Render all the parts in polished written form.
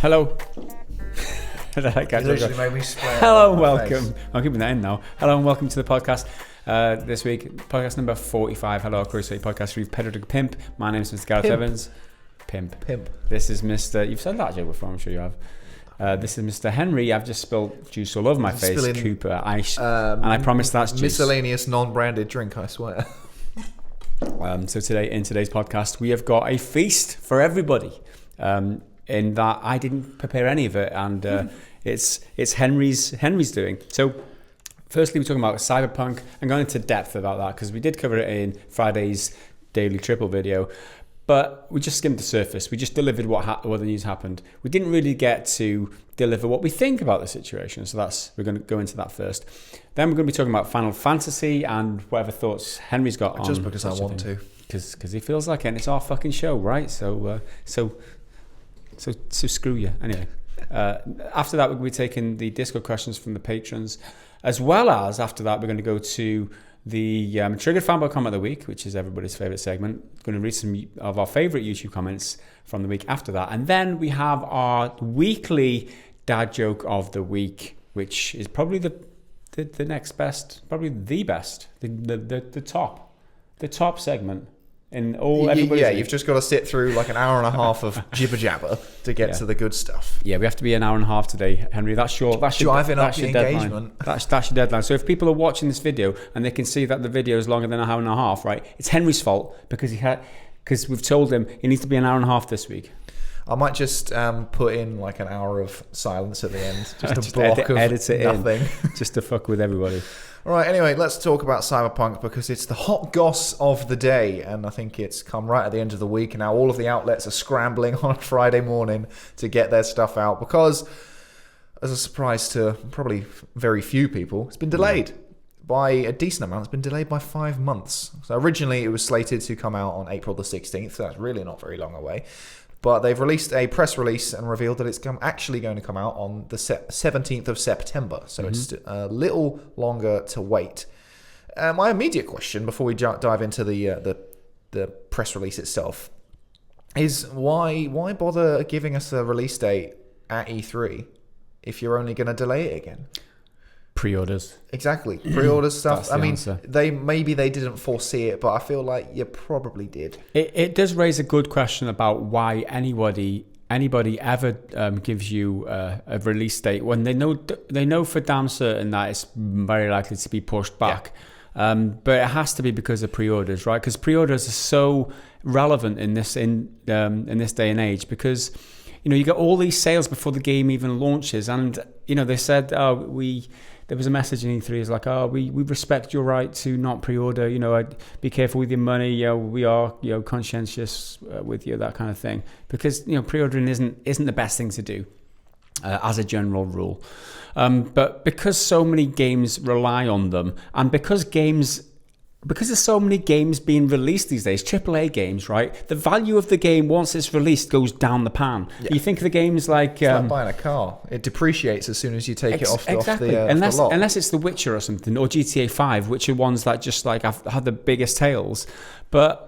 Hello. Literally made me spray. Hello and welcome. I'm keeping that in now. Hello and welcome to the podcast. This week, podcast number 45. Hello, Crusader podcast. We've Pedro Pimp. My name is Mr. Gareth Evans. Pimp. This is Mr. You've said that joke before, I'm sure you have. This is Mr. Henry. I've just spilled juice all over my face. Cooper ice. And I promise that's juice. Miscellaneous non-branded drink, I swear. So today, in today's podcast, we have got a feast for everybody. In that I didn't prepare any of it, and it's Henry's doing. So firstly, we're talking about Cyberpunk. I'm going into depth about that because we did cover it in Friday's Daily Triple video, but we just skimmed the surface. We just delivered what the news happened. We didn't really get to deliver what we think about the situation, so we're going to go into that first. Then we're going to be talking about Final Fantasy and whatever thoughts Henry's got on. Just because I want to. Because he feels like it, and it's our fucking show, right? So screw you. Anyway, after that, we're going to be taking the Discord questions from the patrons, as well as after that, we're going to go to the Triggered Fanboy comment of the week, which is everybody's favourite segment. Going to read some of our favourite YouTube comments from the week after that. And then we have our weekly dad joke of the week, which is probably the next best, probably the best, the top segment. You've just got to sit through like an hour and a half of jibber jabber to get to the good stuff. Yeah, we have to be an hour and a half today, Henry. That's your driving up the engagement. That's your deadline. So if people are watching this video and they can see that the video is longer than an hour and a half, right? It's Henry's fault because we've told him he needs to be an hour and a half this week. I might just put in like an hour of silence at the end, just a block of edit it nothing, just to fuck with everybody. All right, anyway, let's talk about Cyberpunk because it's the hot goss of the day, and I think it's come right at the end of the week, and now all of the outlets are scrambling on a Friday morning to get their stuff out because, as a surprise to probably very few people, it's been delayed by a decent amount. It's been delayed by 5 months. So originally it was slated to come out on April the 16th, so that's really not very long away. But they've released a press release and revealed that it's actually going to come out on the 17th of September. So it's a little longer to wait. My immediate question, before we dive into the press release itself, is why bother giving us a release date at E3 if you're only going to delay it again? Pre-orders. Exactly. Pre-order stuff. I mean, answer. Maybe they didn't foresee it, but I feel like you probably did. It does raise a good question about why anybody ever gives you a release date when they know for damn certain that it's very likely to be pushed back. Yeah. But it has to be because of pre-orders, right? Because pre-orders are so relevant in this day and age because you get all these sales before the game even launches, and they said there was a message in E3 is like, we respect your right to not pre-order, be careful with your money, we are conscientious with you, that kind of thing, because pre-ordering isn't the best thing to do as a general rule, but because so many games rely on them, and because there's so many games being released these days, AAA games, right? The value of the game once it's released goes down the pan. Yeah. You think of the games like... It's like buying a car. It depreciates as soon as you take it off the lot. Unless it's The Witcher or something, or GTA 5, which are ones that just like have had the biggest tails. But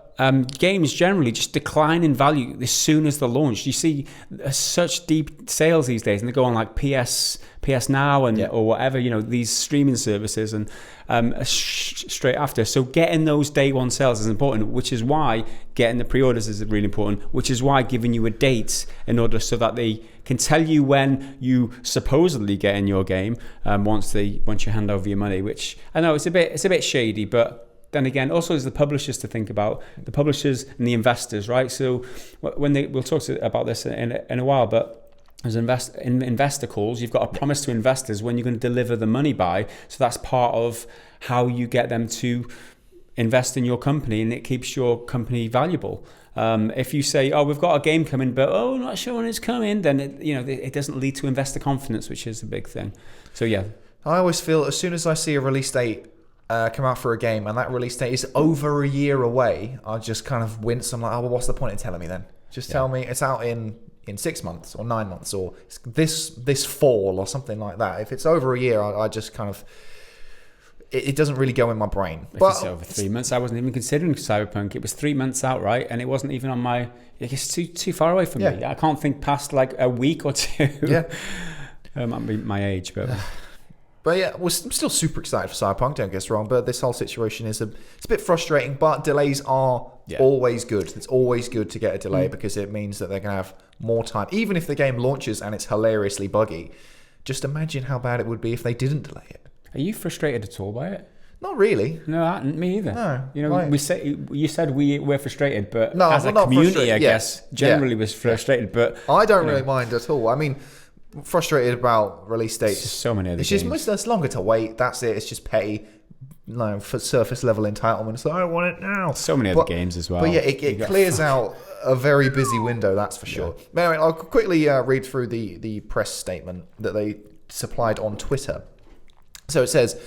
games generally just decline in value as soon as they're launched. You see such deep sales these days, and they go on like PS Now or whatever, these streaming services, and straight after. So getting those day one sales is important, which is why getting the pre-orders is really important, which is why giving you a date in order so that they can tell you when you supposedly get in your game once you hand over your money, which I know it's a bit shady, but then again, also there's the publishers to think about, the publishers and the investors, right? So we'll talk about this in a while, but as investor calls, you've got to promise to investors when you're going to deliver the money by. So that's part of how you get them to invest in your company, and it keeps your company valuable. If you say, we've got a game coming, but I'm not sure when it's coming, then it doesn't lead to investor confidence, which is a big thing. So yeah. I always feel as soon as I see a release date come out for a game and that release date is over a year away, I just kind of wince. I'm like, well, what's the point in telling me then? Just tell me it's out in 6 months or 9 months or this fall or something like that. If it's over a year, I just kind of it doesn't really go in my brain. If But it's over 3 months, I wasn't even considering Cyberpunk. It was 3 months out, right? And it wasn't even on my... It's too far away from me. I can't think past like a week or two. Yeah. Might be my age, but... But yeah, I'm still super excited for Cyberpunk, don't get us wrong, but this whole situation it's a bit frustrating, but delays are always good. It's always good to get a delay because it means that they're going to have more time. Even if the game launches and it's hilariously buggy, just imagine how bad it would be if they didn't delay it. Are you frustrated at all by it? Not really. No, me either. No. You know, you said we're frustrated, but no, as a community, I guess, generally was frustrated. But I don't really mind at all. I mean, frustrated about release dates. So many other games. It's just longer to wait. That's it. It's just petty, for surface level entitlement. So I want it now. So many other games as well. But yeah, it clears out a very busy window. That's for sure. But anyway, I'll quickly read through the press statement that they supplied on Twitter. So it says,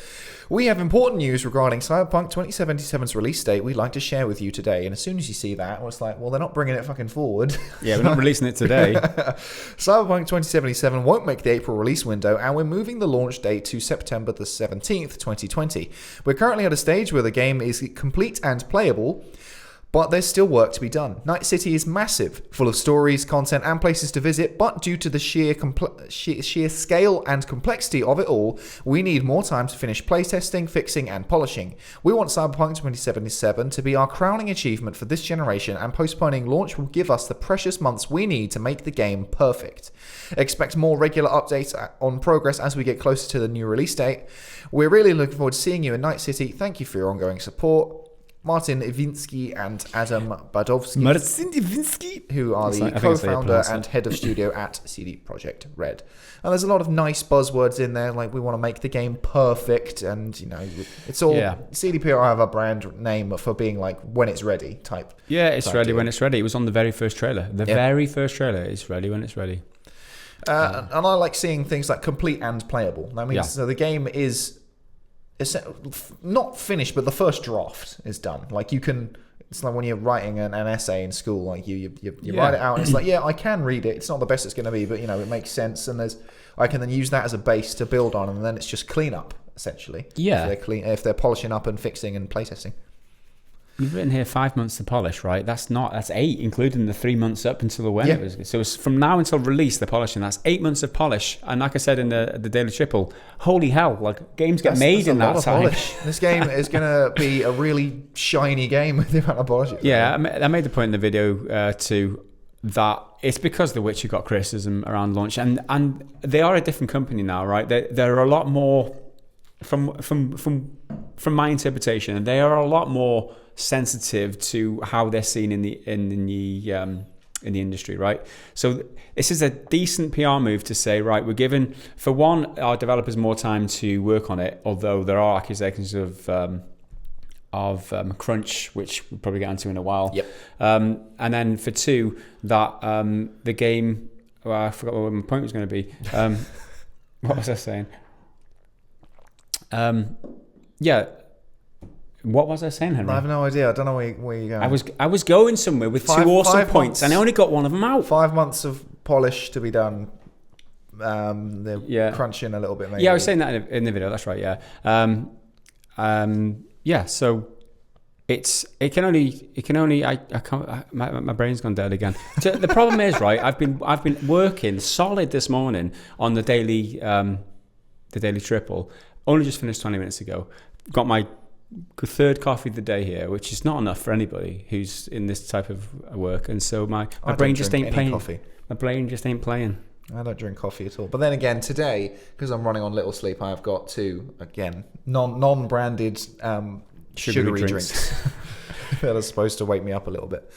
we have important news regarding Cyberpunk 2077's release date we'd like to share with you today. And as soon as you see that, it's like, well, they're not bringing it fucking forward. Yeah, we're not releasing it today. Cyberpunk 2077 won't make the April release window, and we're moving the launch date to September the 17th, 2020. We're currently at a stage where the game is complete and playable, but there's still work to be done. Night City is massive, full of stories, content, and places to visit, but due to the sheer scale and complexity of it all, we need more time to finish playtesting, fixing, and polishing. We want Cyberpunk 2077 to be our crowning achievement for this generation, and postponing launch will give us the precious months we need to make the game perfect. Expect more regular updates on progress as we get closer to the new release date. We're really looking forward to seeing you in Night City. Thank you for your ongoing support. Martin Iwinski and Adam Badowski, who are the co-founder and head of studio at CD Projekt Red. And there's a lot of nice buzzwords in there, like we want to make the game perfect, and you know, it's all CDPR have a brand name for being like when it's ready type. Yeah, it's ready when it's ready. It was on the very first trailer. The very first trailer is ready when it's ready. And I like seeing things like complete and playable. That means so the game is. It's not finished, but the first draft is done. Like you can, it's like when you're writing an essay in school, like you write it out, and it's like, I can read it. It's not the best it's going to be, but it makes sense, and I can then use that as a base to build on, and then it's just clean up essentially. Yeah, if they're polishing up and fixing and playtesting. You've written here 5 months to polish, right? That's 8, including the 3 months up until when it was. So it's from now until release, the polishing. That's 8 months of polish. And like I said in the Daily Triple, holy hell, like games get made in that time. This game is going to be a really shiny game with the amount of polish. Yeah, I made the point in the video too that it's because The Witcher got criticism around launch, and they are a different company now, right? They're a lot more from my interpretation. They are a lot more sensitive to how they're seen in the industry, right? So this is a decent PR move to say, right, we're giving, for one, our developers more time to work on it, although there are accusations of crunch, which we'll probably get into in a while. Yep. And then for two, that the game, I forgot what my point was going to be. What was I saying? What was I saying, Henry? I have no idea. I don't know where you're going. I was going somewhere with two awesome points, and I only got one of them out. 5 months of polish to be done. They're crunching a little bit, maybe. Yeah, I was saying that in the video. That's right. Yeah. So it can only. I can't. My brain's gone dead again. So the problem is, right? I've been working solid this morning on the daily triple. Only just finished 20 minutes ago. Got my third coffee of the day here, which is not enough for anybody who's in this type of work, and so my brain just ain't playing. Coffee. My brain just ain't playing. I don't drink coffee at all. But then again, today, because I'm running on little sleep, I have got two, again, non-branded sugary drinks that are supposed to wake me up a little bit.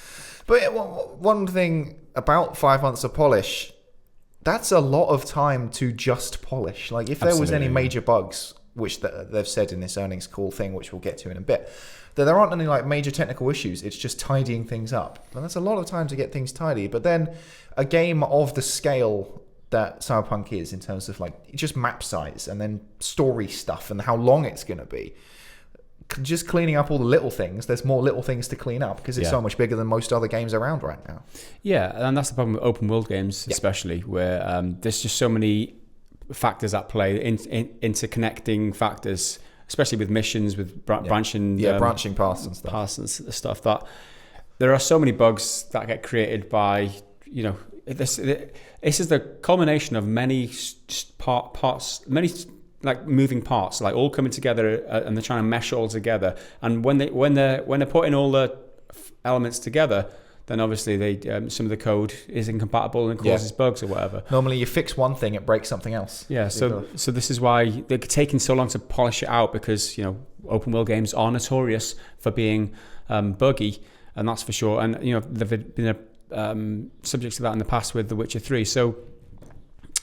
But one thing about 5 months of polish, that's a lot of time to just polish. Like if there was any major bugs, which they've said in this earnings call thing, which we'll get to in a bit, that there aren't any like major technical issues. It's just tidying things up. And that's a lot of time to get things tidy. But then a game of the scale that Cyberpunk is in terms of like just map size and then story stuff and how long it's going to be, just cleaning up all the little things, there's more little things to clean up because it's so much bigger than most other games around right now. Yeah, and that's the problem with open world games, especially, where there's just so many factors at play, interconnecting factors especially with missions, with branching branching paths and stuff. That there are so many bugs that get created by, this is the culmination of many parts, many like moving parts, like all coming together, and they're trying to mesh all together. And when they're putting all the elements together, then obviously some of the code is incompatible and causes bugs or whatever. Normally, you fix one thing, it breaks something else. Yeah, so this is why they're taking so long to polish it out, because open world games are notorious for being buggy, and that's for sure. And they've been subject to that in the past with The Witcher 3. So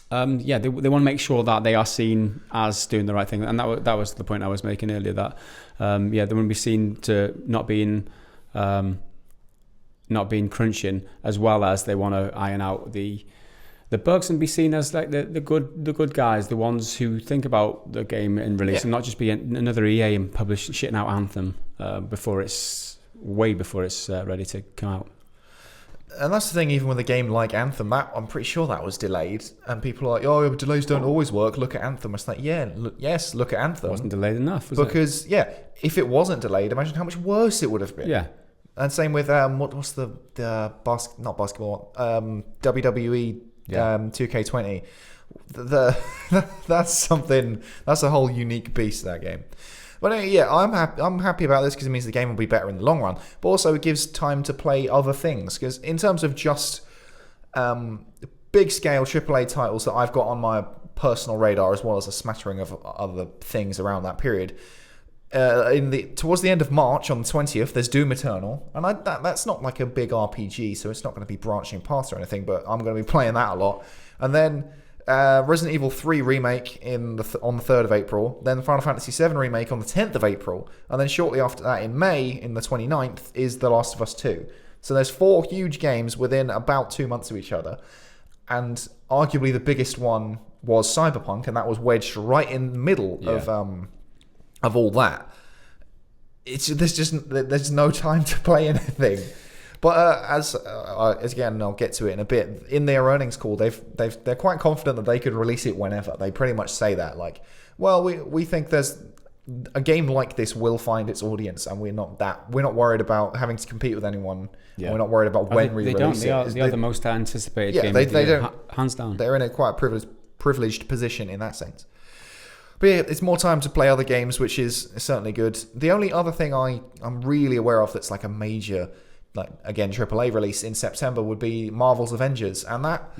they want to make sure that they are seen as doing the right thing, and that was the point I was making earlier. That they want to be seen to not being crunching, as well as they want to iron out the bugs and be seen as like the good guys, the ones who think about the game in release, and not just be another EA and shitting out Anthem before it's ready to come out. And that's the thing, even with a game like Anthem, I'm pretty sure that was delayed, and people are like, "Oh, but delays don't always work. Look at Anthem." It's like, look at Anthem. It wasn't delayed enough, was because if it wasn't delayed, imagine how much worse it would have been. Yeah. And same with what's the not basketball WWE 2K20. That's a whole unique beast, that game. But I'm happy about this because it means the game will be better in the long run. But also it gives time to play other things, because in terms of just big scale AAA titles that I've got on my personal radar, as well as a smattering of other things around that period. Towards the end of March, on the 20th, there's Doom Eternal, and that's not like a big RPG, so it's not going to be branching paths or anything, but I'm going to be playing that a lot. And then Resident Evil 3 remake on the 3rd of April, then Final Fantasy 7 remake on the 10th of April, and then shortly after that in May, in the 29th, is The Last of Us 2. So there's 4 huge games within about 2 months of each other, and arguably the biggest one was Cyberpunk, and that was wedged right in the middle of all that. There's no time to play anything. But as again, I'll get to it in a bit. In their earnings call, they're quite confident that they could release it whenever. They pretty much say that, like, well, we think there's a game like this will find its audience, and we're not worried about having to compete with anyone. Yeah. We're not worried about when we release it. They are the most anticipated game. They don't, hands down. They're in a quite privileged position in that sense. But yeah, it's more time to play other games, which is certainly good. The only other thing I'm really aware of that's like a major, like, again, AAA release in September would be Marvel's Avengers. And that,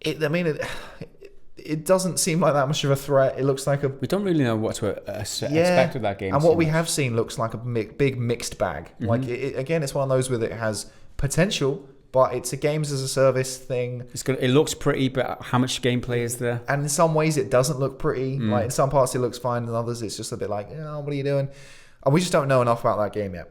it doesn't seem like that much of a threat. It looks like we don't really know what to expect with that game. And what we have seen looks like a big mixed bag. Mm-hmm. Like, again, it's one of those where it has potential, but it's a games as a service thing. It looks pretty, but how much gameplay is there? And in some ways, it doesn't look pretty. Like, in some parts, it looks fine, and others, it's just a bit like, what are you doing? And we just don't know enough about that game yet.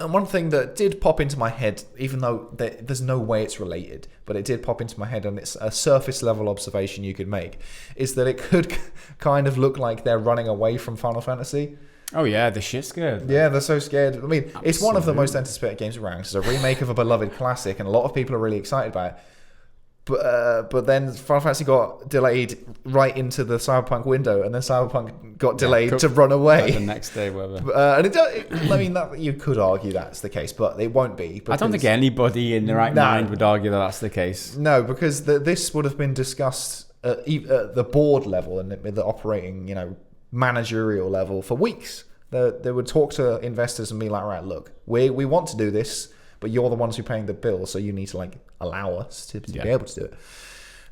And one thing that did pop into my head, even though there's no way it's related, but it did pop into my head, and it's a surface level observation you could make, is that it could kind of look like they're running away from Final Fantasy. Oh yeah, they're shit scared. Yeah, they're so scared. I mean, Absolutely. It's one of the most anticipated games around. It's a remake of a beloved classic, and a lot of people are really excited about it. But then Final Fantasy got delayed right into the Cyberpunk window, and then Cyberpunk got delayed to run away. Like the next day, whatever. You could argue that's the case, but it won't be. I don't think anybody in their right mind would argue that that's the case. No, because this would have been discussed at the board level and the operating, managerial level for weeks. They would talk to investors and be like, right, look, we want to do this, but you're the ones who are paying the bill, so you need to allow us to be able to do it.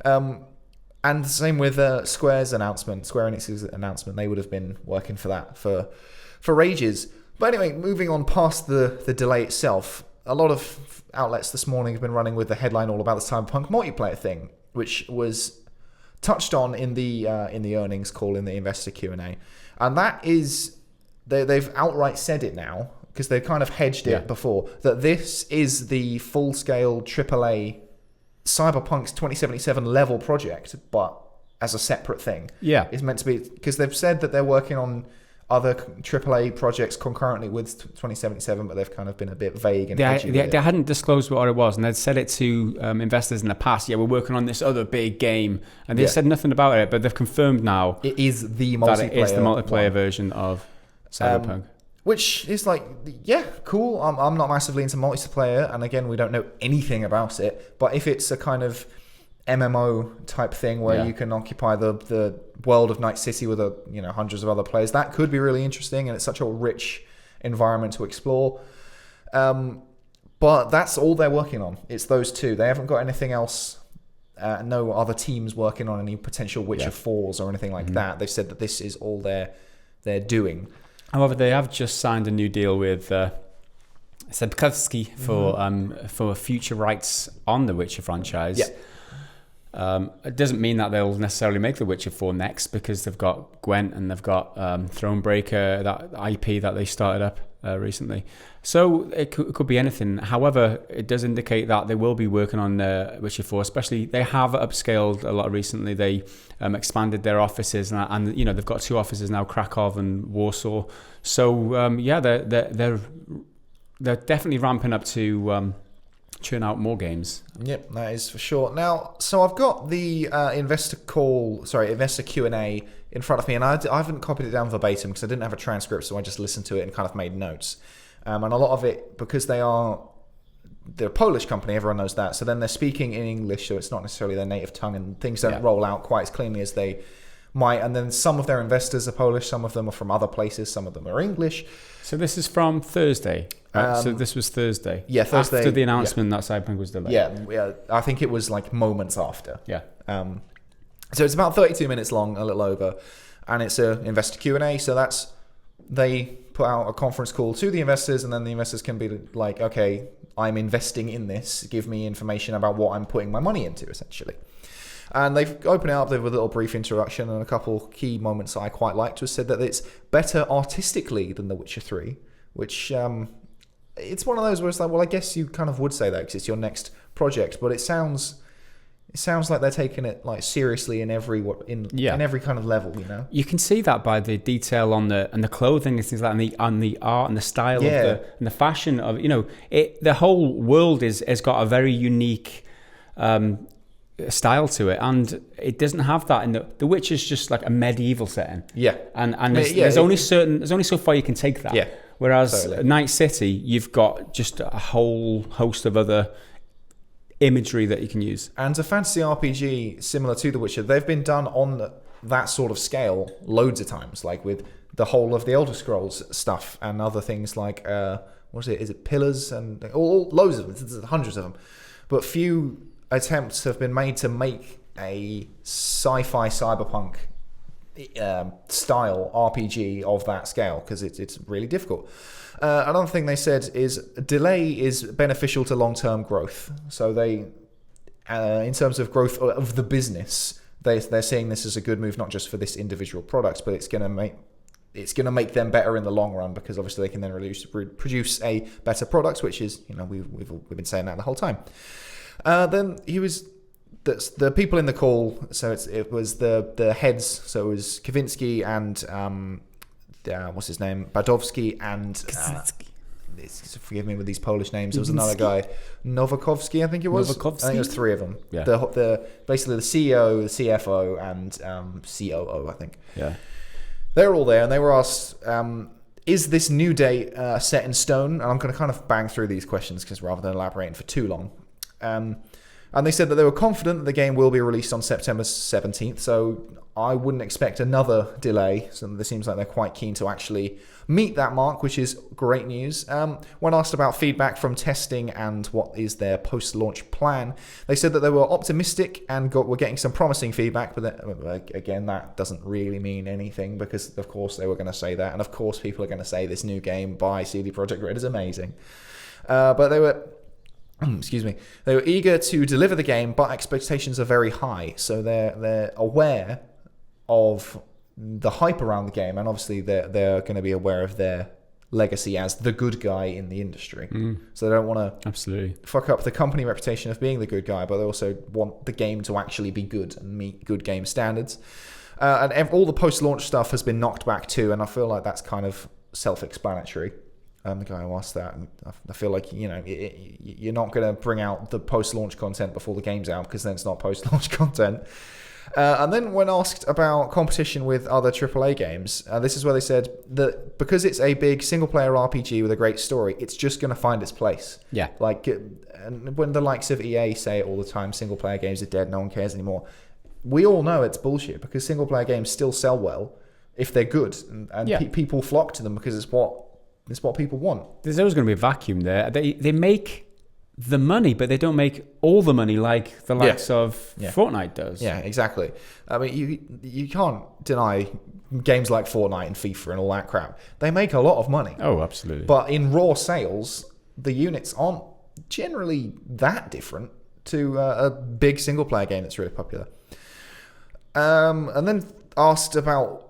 And the same with Square Enix's announcement. They would have been working for that for ages. But anyway, moving on past the delay itself, a lot of outlets this morning have been running with the headline all about the Cyberpunk multiplayer thing, which was touched on in the earnings call, in the investor Q&A. And that is, they've outright said it now, because they kind of hedged it before, that this is the full-scale AAA Cyberpunk's 2077 level project, but as a separate thing. Yeah. It's meant to be, because they've said that they're working on other AAA projects concurrently with 2077, but they've kind of been a bit vague and they hadn't disclosed what it was, and they'd said it to investors in the past. Yeah, we're working on this other big game, and they said nothing about it, but they've confirmed now it is the multiplayer version of Cyberpunk. Which is like, yeah, cool. I'm not massively into multiplayer, and again, we don't know anything about it. But if it's a kind of MMO type thing where you can occupy the world of Night City with hundreds of other players, that could be really interesting, and it's such a rich environment to explore. But that's all they're working on. It's those two. They haven't got anything else. No other teams working on any potential Witcher 4s or anything like that. They've said that this is all they're doing. However, they have just signed a new deal with Sebkowski for future rights on the Witcher franchise. Yeah. It doesn't mean that they'll necessarily make The Witcher 4 next, because they've got Gwent and they've got Thronebreaker, that IP that they started up recently. So it could be anything. However, it does indicate that they will be working on Witcher 4, especially they have upscaled a lot recently. They expanded their offices and they've got 2 offices now, Krakow and Warsaw. So they're definitely ramping up to churn out more games. Yep, that is for sure. Now, so I've got the investor Q&A in front of me, and I haven't copied it down verbatim because I didn't have a transcript, so I just listened to it and kind of made notes. And a lot of it, because they're a Polish company, everyone knows that, so then they're speaking in English, so it's not necessarily their native tongue, and things don't roll out quite as cleanly as they might. And then some of their investors are Polish, some of them are from other places, some of them are English. So this is from Thursday. So this was Thursday. Yeah, Thursday. After the announcement that Cyberpunk was delayed. Yeah, I think it was like moments after. Yeah. So it's about 32 minutes long, a little over, and it's an investor Q&A. So they put out a conference call to the investors, and then the investors can be like, okay, I'm investing in this. Give me information about what I'm putting my money into, essentially. And they've opened it up with a little brief introduction, and a couple key moments I quite liked was said that it's better artistically than The Witcher 3, which it's one of those where it's like, well, I guess you kind of would say that because it's your next project, but it sounds like they're taking it like seriously in every kind of level, you know. You can see that by the detail on the clothing and things like that, and the art and the style of the fashion of the whole world has got a very unique style to it, and it doesn't have that in the Witcher's just like a medieval setting. Yeah, and there's only so far you can take that. Yeah. Whereas Night City, you've got just a whole host of other imagery that you can use. And a fantasy RPG similar to The Witcher, they've been done on that sort of scale loads of times, like with the whole of the Elder Scrolls stuff and other things like is it Pillars and loads of them, there's hundreds of them, but few attempts have been made to make a sci-fi cyberpunk style RPG of that scale, because it's really difficult. Another thing they said is delay is beneficial to long-term growth. So they, in terms of growth of the business, they're seeing this as a good move, not just for this individual product, but it's going to make them better in the long run, because obviously they can then produce a better product, which is, we've been saying that the whole time. Then the people in the call, so it was the heads, so it was Kavinsky and what's his name, Badowski and forgive me with these Polish names. There was another guy, Nowakovsky, I think it was. I think it was 3 of them. Yeah. Basically the CEO, the CFO, and COO, I think. Yeah. They were all there, and they were asked, is this new date set in stone? And I'm going to kind of bang through these questions because rather than elaborating for too long. And they said that they were confident that the game will be released on September 17th, so I wouldn't expect another delay. So it seems like they're quite keen to actually meet that mark, which is great news. When asked about feedback from testing and what is their post-launch plan, they said that they were optimistic and were getting some promising feedback, but again, that doesn't really mean anything, because of course they were going to say that, and of course people are going to say this new game by CD Projekt Red is amazing. But they were... They were eager to deliver the game, but expectations are very high. So they're aware of the hype around the game, and obviously they're going to be aware of their legacy as the good guy in the industry. So they don't want to absolutely fuck up the company reputation of being the good guy, but they also want the game to actually be good and meet good game standards. all the post-launch stuff has been knocked back too, and I feel like that's kind of self-explanatory. The guy who asked that, and I feel like, you're not going to bring out the post-launch content before the game's out, because then it's not post-launch content. And then when asked about competition with other AAA games, this is where they said that because it's a big single-player RPG with a great story, it's just going to find its place. Yeah. Like, and when the likes of EA say it all the time, single-player games are dead, no one cares anymore. We all know it's bullshit, because single-player games still sell well if they're good, and people flock to them because it's what people want. There's always going to be a vacuum there. They make the money, but they don't make all the money like the likes of Fortnite does. Yeah, exactly. I mean, you can't deny games like Fortnite and FIFA and all that crap. They make a lot of money. Oh, absolutely. But in raw sales, the units aren't generally that different to a big single-player game that's really popular. And then asked about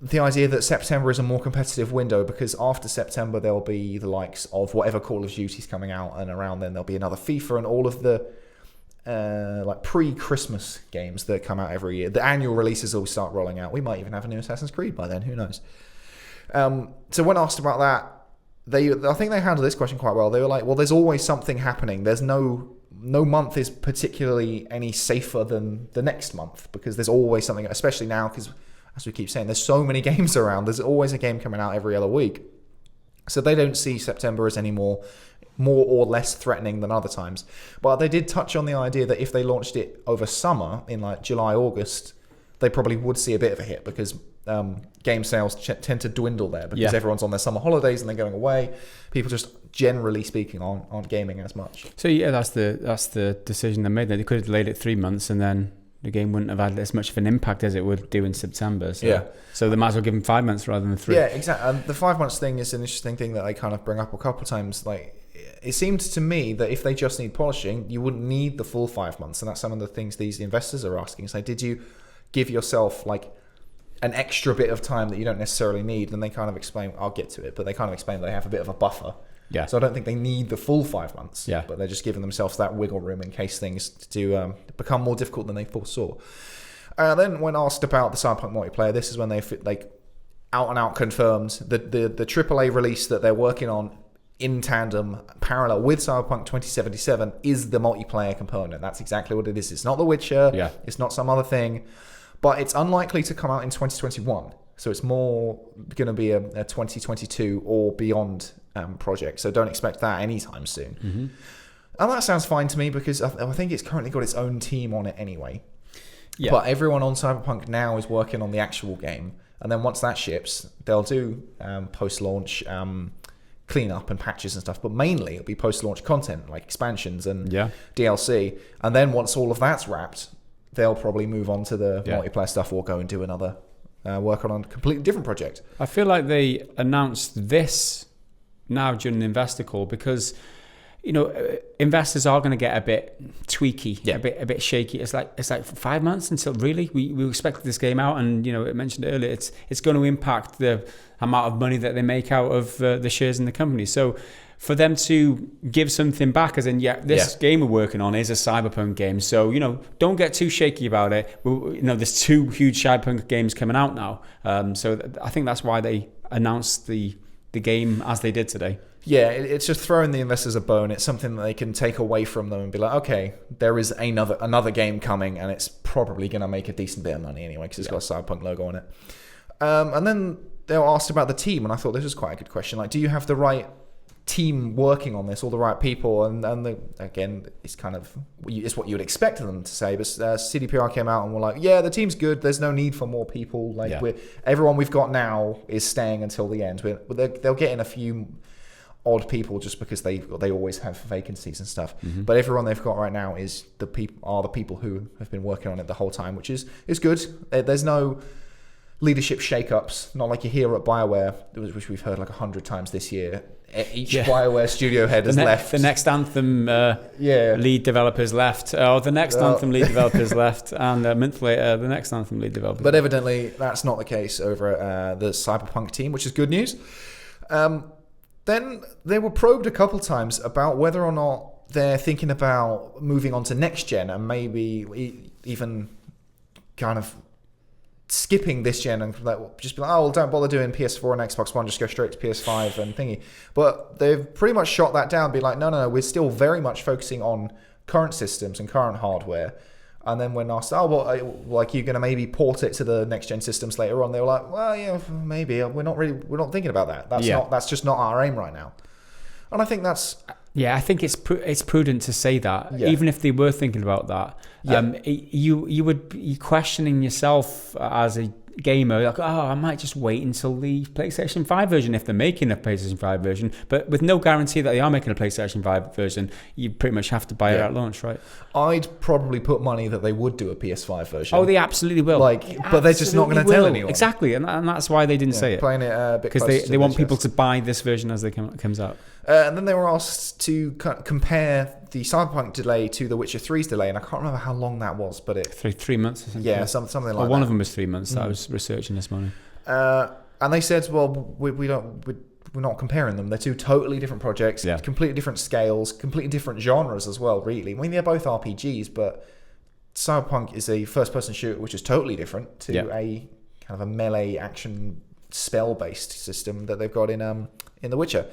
the idea that September is a more competitive window, because after September there'll be the likes of whatever Call of Duty's coming out, and around then there'll be another FIFA and all of the like pre-Christmas games that come out every year. The annual releases will start rolling out. We might even have a new Assassin's Creed by then, who knows. So when asked about that, I think they handled this question quite well. They were like, well, there's always something happening. There's no month is particularly any safer than the next month, because there's always something, especially now, because as we keep saying, there's so many games around. There's always a game coming out every other week. So they don't see September as any more or less threatening than other times. But they did touch on the idea that if they launched it over summer, in like July, August, they probably would see a bit of a hit, because game sales tend to dwindle there, because everyone's on their summer holidays and they're going away. People just, generally speaking, aren't gaming as much. So yeah, that's the decision they made. They could have delayed it 3 months, and then the game wouldn't have had as much of an impact as it would do in September. So they might as well give them 5 months rather than 3. Yeah, exactly. And the 5 months thing is an interesting thing that I kind of bring up a couple of times. Like, it seemed to me that if they just need polishing, you wouldn't need the full 5 months. And that's some of the things these investors are asking. So did you give yourself like an extra bit of time that you don't necessarily need? And they kind of explain, I'll get to it, but they kind of explain that they have a bit of a buffer. Yeah. So I don't think they need the full 5 months. Yeah. But they're just giving themselves that wiggle room in case things do become more difficult than they foresaw. Then when asked about the Cyberpunk multiplayer, this is when they out and out confirmed the AAA release that they're working on in tandem, parallel with Cyberpunk 2077, is the multiplayer component. That's exactly what it is. It's not The Witcher. Yeah. It's not some other thing. But it's unlikely to come out in 2021. So it's more going to be a 2022 or beyond project. So don't expect that anytime soon. Mm-hmm. And that sounds fine to me, because I think it's currently got its own team on it anyway. Yeah. But everyone on Cyberpunk now is working on the actual game. And then once that ships, they'll do post-launch cleanup and patches and stuff. But mainly it'll be post-launch content, like expansions and DLC. And then once all of that's wrapped, they'll probably move on to the multiplayer stuff, or go and do another, work on a completely different project. I feel like they announced this now during the investor call, because investors are going to get a bit tweaky, a bit shaky. It's like 5 months until really we expected this game out, and it mentioned earlier, it's going to impact the amount of money that they make out of the shares in the company. So for them to give something back, as in this game we're working on is a Cyberpunk game, so don't get too shaky about it. There's 2 huge Cyberpunk games coming out now, so I think that's why they announced the game as they did today. Yeah, it's just throwing the investors a bone. It's something that they can take away from them and be like, okay, there is another game coming, and it's probably going to make a decent bit of money anyway, because it's got a Cyberpunk logo on it. And then they were asked about the team, and I thought this was quite a good question. Like, do you have the right team working on this, all the right people? And again, it's kind of, it's what you would expect them to say, but CDPR came out and were like, yeah, the team's good, there's no need for more people. Like, everyone we've got now is staying until the end. They'll get in a few odd people just because they always have vacancies and stuff. Mm-hmm. But everyone they've got right now is the people who have been working on it the whole time, which is good. There's no leadership shakeups, not like you hear at BioWare, which we've heard like 100 times this year. Each BioWare studio head has left. The next Anthem lead developers left. The next Anthem lead developers left. And a month later, the next Anthem lead developers. But evidently, that's not the case over at the Cyberpunk team, which is good news. Then they were probed a couple times about whether or not they're thinking about moving on to next gen, and maybe even kind of skipping this gen and like, just be like, oh, well, don't bother doing PS4 and Xbox One, just go straight to PS5 and thingy. But they've pretty much shot that down, be like, no, we're still very much focusing on current systems and current hardware. And then when asked, oh, well, like, you're going to maybe port it to the next gen systems later on, they were like, well, yeah, maybe. We're not thinking about that. That's just not our aim right now. And I think that's... Yeah, I think it's prudent to say that, even if they were thinking about that. You would be questioning yourself as a gamer, like, oh, I might just wait until the PlayStation 5 version if they're making a PlayStation 5 version, but with no guarantee that they are making a PlayStation 5 version, you pretty much have to buy it at launch, right? I'd probably put money that they would do a PS5 version. Oh, they absolutely will. But they're just not going to tell anyone. Exactly, and that's why they didn't say it. Playing it a bit because they want people to buy this version as it comes out. And then they were asked to compare the Cyberpunk delay to The Witcher 3's delay, and I can't remember how long that was, but it... 3 months or something. Yeah, something like that. One of them was 3 months that I was researching this morning. And they said, well, we're not comparing them. They're two totally different projects, completely different scales, completely different genres as well, really. I mean, they're both RPGs, but Cyberpunk is a first-person shooter, which is totally different to a kind of a melee action spell-based system that they've got in The Witcher.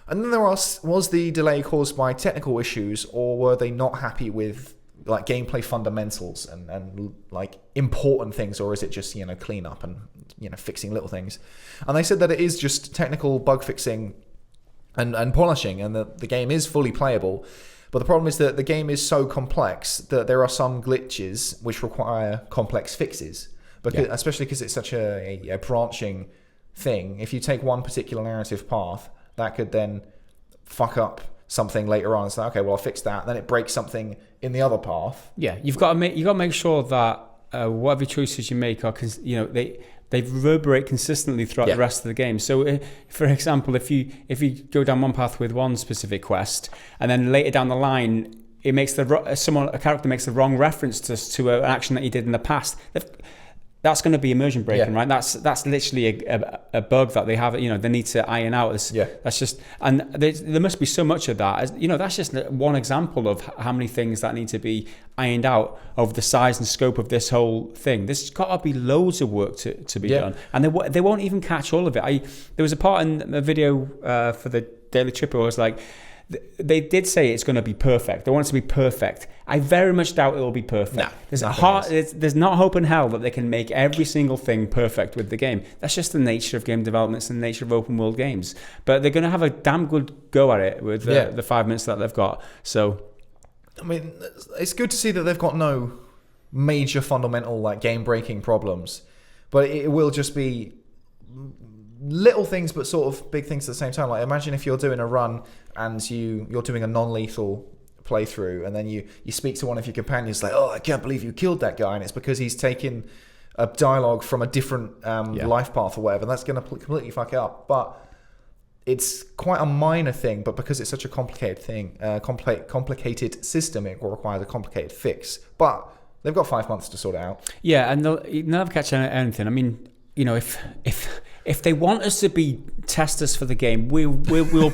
And then there was the delay caused by technical issues, or were they not happy with like gameplay fundamentals and like important things, or is it just cleanup and fixing little things? And they said that it is just technical bug fixing and polishing, and that the game is fully playable. But the problem is that the game is so complex that there are some glitches which require complex fixes, especially because it's such a branching thing. If you take one particular narrative path, that could then fuck up something later on. It's like, okay, well, I'll fix that. Then it breaks something in the other path. Yeah, you've got to make sure that whatever choices you make are, they reverberate consistently throughout the rest of the game. So, for example, if you go down one path with one specific quest, and then later down the line, it makes a character makes the wrong reference to an action that you did in the past. That's going to be immersion breaking, right? That's literally a bug that they have. They need to iron out. That's just, and there must be so much of that. That's just one example of how many things that need to be ironed out over the size and scope of this whole thing. There's got to be loads of work to be done, and they won't even catch all of it. There was a part in a video for the Daily Tripper where I was like, they did say it's going to be perfect. They want it to be perfect. I very much doubt it will be perfect. No, there's not hope in hell that they can make every single thing perfect with the game. That's just the nature of game development. It's the nature of open world games. But they're going to have a damn good go at it with the 5 minutes that they've got. So, I mean, it's good to see that they've got no major fundamental like game breaking problems, but it will just be little things but sort of big things at the same time. Like, imagine if you're doing a run and you're doing a non-lethal playthrough, and then you speak to one of your companions like, oh, I can't believe you killed that guy, and it's because he's taken a dialogue from a different life path or whatever. That's going to completely fuck it up. But it's quite a minor thing, but because it's such a complicated thing, complicated system, it will require a complicated fix. But they've got 5 months to sort it out. Yeah, and they'll never catch anything. I mean, if they want us to be testers for the game, we will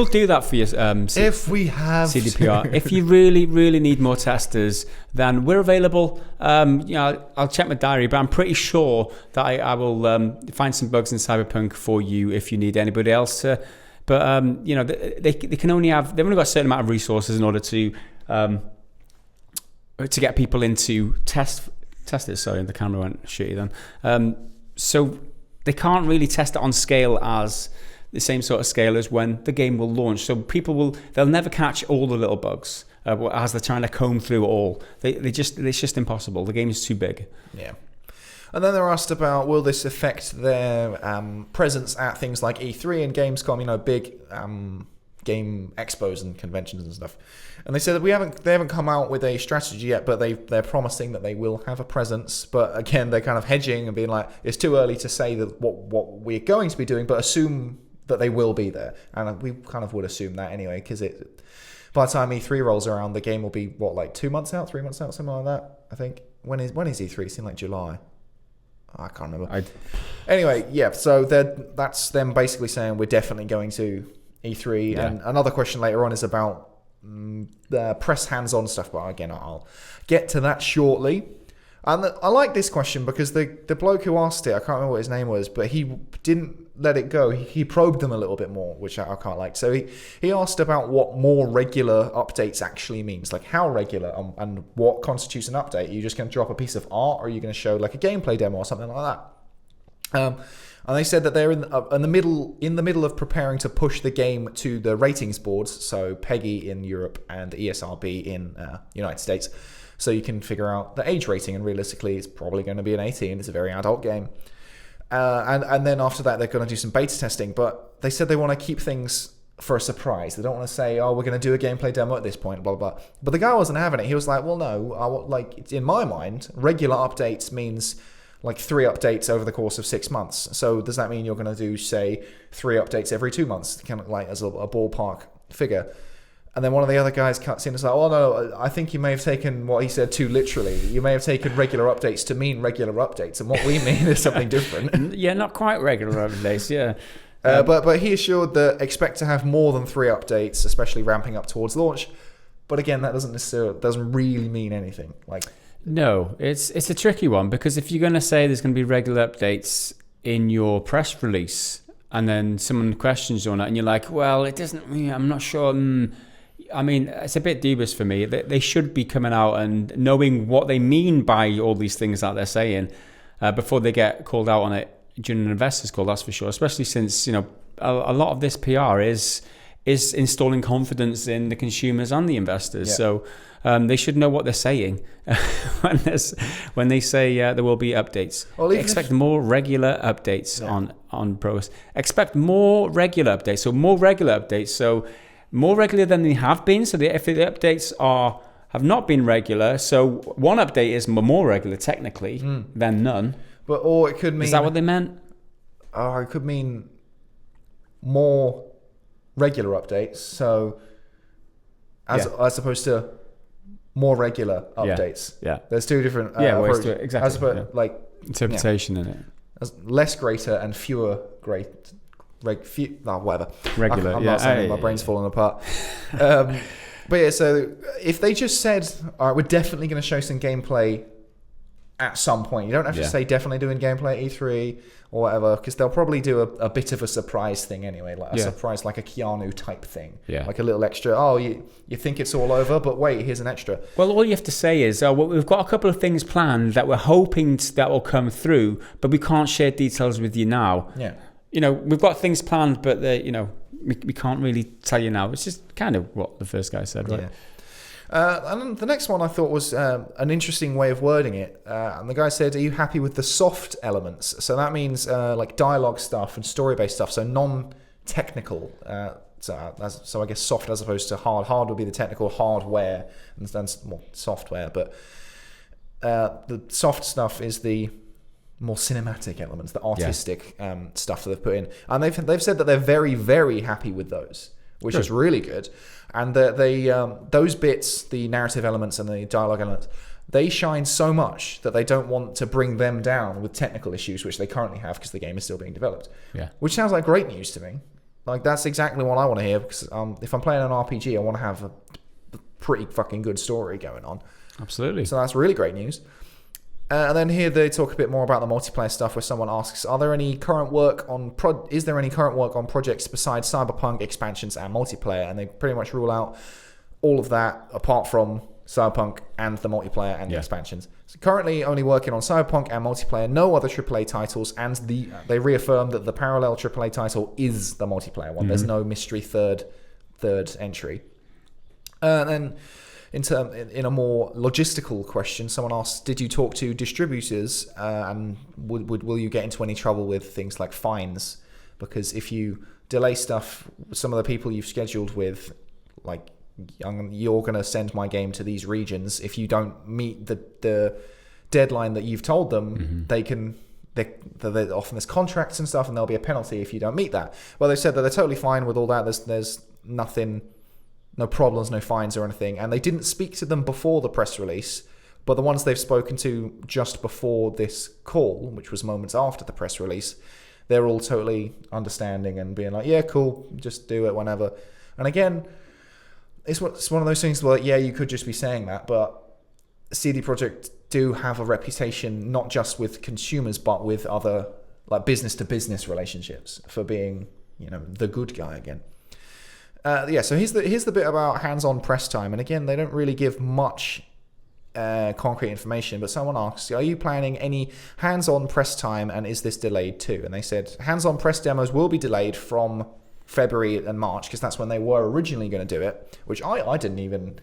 do that for you. If we have CDPR, if you really need more testers, then we're available. I'll check my diary, but I'm pretty sure that I will find some bugs in Cyberpunk for you if you need anybody else to. But they can only have, they've only got a certain amount of resources in order to get people into test it. Sorry, the camera went shitty then. So they can't really test it on scale as the same sort of scale as when the game will launch. So they'll never catch all the little bugs as they're trying to comb through it all. It's just impossible. The game is too big. Yeah. And then they're asked about, will this affect their presence at things like E3 and Gamescom, big game expos and conventions and stuff. And they said that they haven't come out with a strategy yet, but they're promising that they will have a presence. But again, they're kind of hedging and being like, it's too early to say that what we're going to be doing, but assume that they will be there. And we kind of would assume that anyway, because by the time E3 rolls around, the game will be 2 months out, 3 months out, something like that. I think when is E3? It's in like July. I can't remember. Anyway, yeah. So that's them basically saying we're definitely going to E3. Yeah. And another question later on is about the press hands-on stuff, but again, I'll get to that shortly. And I like this question because the bloke who asked it, I can't remember what his name was, but he didn't let it go. He probed them a little bit more, which I can't like. So he asked about what more regular updates actually means, like how regular and what constitutes an update. Are you just going to drop a piece of art, or are you going to show like a gameplay demo or something like that? And they said that they're in the middle of preparing to push the game to the ratings boards, so PEGI in Europe and ESRB in United States, so you can figure out the age rating. And realistically, it's probably going to be an 18. It's a very adult game. And then after that, they're going to do some beta testing. But they said they want to keep things for a surprise. They don't want to say, oh, we're going to do a gameplay demo at this point, blah, blah, blah. But the guy wasn't having it. He was like, well, no, in my mind, regular updates means like 3 updates over the course of 6 months. So does that mean you're going to do, say, 3 updates every 2 months, kind of like as a ballpark figure? And then one of the other guys cuts in and is like, oh, no, I think you may have taken what he said too literally. You may have taken regular updates to mean regular updates. And what we mean is something different. Yeah, not quite regular updates, yeah. But he assured that expect to have more than 3 updates, especially ramping up towards launch. But again, that doesn't really mean anything. No, it's a tricky one, because if you're going to say there's going to be regular updates in your press release, and then someone questions you on it, and you're like, well, it doesn't. I'm not sure. I mean, it's a bit dubious for me. They should be coming out and knowing what they mean by all these things that they're saying before they get called out on it during an investors call. That's for sure. Especially since a lot of this PR is installing confidence in the consumers and the investors. Yeah. So they should know what they're saying when they say there will be updates. Well, expect more regular updates on Pros. Expect more regular updates. So more regular updates. So more regular than they have been. So if the updates have not been regular, so one update is more regular technically than none. Or it could mean... Is that what they meant? It could mean more regular updates. So as opposed to more regular updates. Yeah. There's 2 different ways to it. Exactly. As opposed, interpretation in it. Less greater and fewer great... whatever. Regular, I'm not saying my brain's falling apart. But yeah, so if they just said, all right, we're definitely going to show some gameplay at some point. You don't have to say definitely doing gameplay at E3 or whatever, because they'll probably do a bit of a surprise thing anyway, like a surprise, like a Keanu type thing. Yeah. Like a little extra, you think it's all over, but wait, here's an extra. Well, all you have to say is, we've got a couple of things planned that we're hoping that will come through, but we can't share details with you now. Yeah. We've got things planned, but we can't really tell you now. It's just kind of what the first guy said, right? Yeah. And the next one I thought was an interesting way of wording it. And the guy said, are you happy with the soft elements? So that means like dialogue stuff and story-based stuff, so non-technical. So I guess soft as opposed to hard. Hard would be the technical hardware, and more software. But the soft stuff is the more cinematic elements, the artistic stuff that they've put in. And they've said that they're very, very happy with those, which is really good. And those bits, the narrative elements and the dialogue elements, they shine so much that they don't want to bring them down with technical issues, which they currently have because the game is still being developed. Yeah. Which sounds like great news to me. Like, that's exactly what I want to hear, because if I'm playing an RPG, I want to have a pretty fucking good story going on. Absolutely. So that's really great news. And then here they talk a bit more about the multiplayer stuff, where someone asks, is there any current work on projects besides Cyberpunk expansions and multiplayer? And they pretty much rule out all of that apart from Cyberpunk and the multiplayer and the expansions. So currently only working on Cyberpunk and multiplayer, no other AAA titles, and they reaffirm that the parallel AAA title is the multiplayer one. Mm-hmm. There's no mystery third entry. And then in a more logistical question, someone asked, did you talk to distributors and will you get into any trouble with things like fines? Because if you delay stuff, some of the people you've scheduled with, like, you're going to send my game to these regions. If you don't meet the deadline that you've told them, they're often there's contracts and stuff, and there'll be a penalty if you don't meet that. Well, they said that they're totally fine with all that. There's nothing... No problems, no fines or anything. And they didn't speak to them before the press release, but the ones they've spoken to just before this call, which was moments after the press release, they're all totally understanding and being like, yeah, cool, just do it whenever. And again, it's one of those things where, you could just be saying that, but CD Projekt do have a reputation not just with consumers but with other like business to business relationships for being, the good guy again. So here's the bit about hands-on press time, and again they don't really give much concrete information, but someone asks, are you planning any hands-on press time, and is this delayed too? And they said hands-on press demos will be delayed from February and March, because that's when they were originally going to do it, which I didn't even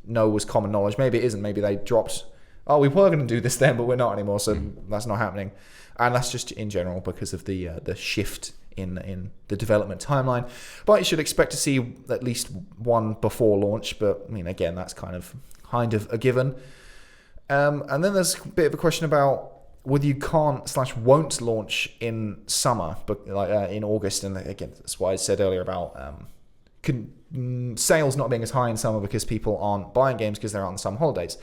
know was common knowledge. Maybe it isn't. Maybe they dropped, we were going to do this then, but we're not anymore, so that's not happening. And that's just in general because of the shift in the development timeline. But you should expect to see at least one before launch, but again, that's kind of a given. And then there's a bit of a question about whether you can't/won't launch in summer, but in August. And again, that's why I said earlier about sales not being as high in summer because people aren't buying games because they're out on some holidays.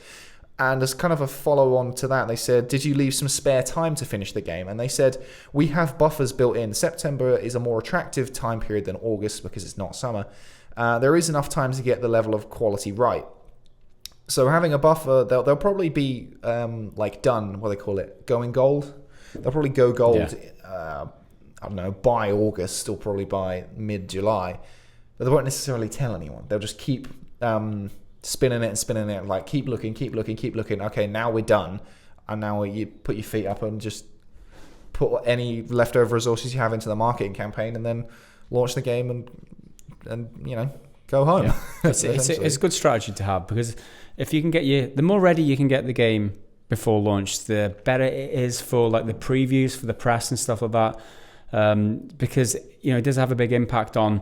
And as kind of a follow-on to that, they said, did you leave some spare time to finish the game? And they said, we have buffers built in. September is a more attractive time period than August because it's not summer. There is enough time to get the level of quality right. So having a buffer, they'll probably be done, what they call it, going gold. They'll probably go gold, by August or probably by mid-July. But they won't necessarily tell anyone. They'll just keep spinning it, like keep looking. Okay, now we're done. And now you put your feet up and just put any leftover resources you have into the marketing campaign and then launch the game and go home. Yeah. It's a good strategy to have, because if you can the more ready you can get the game before launch, the better it is for like the previews for the press and stuff like that, because it does have a big impact on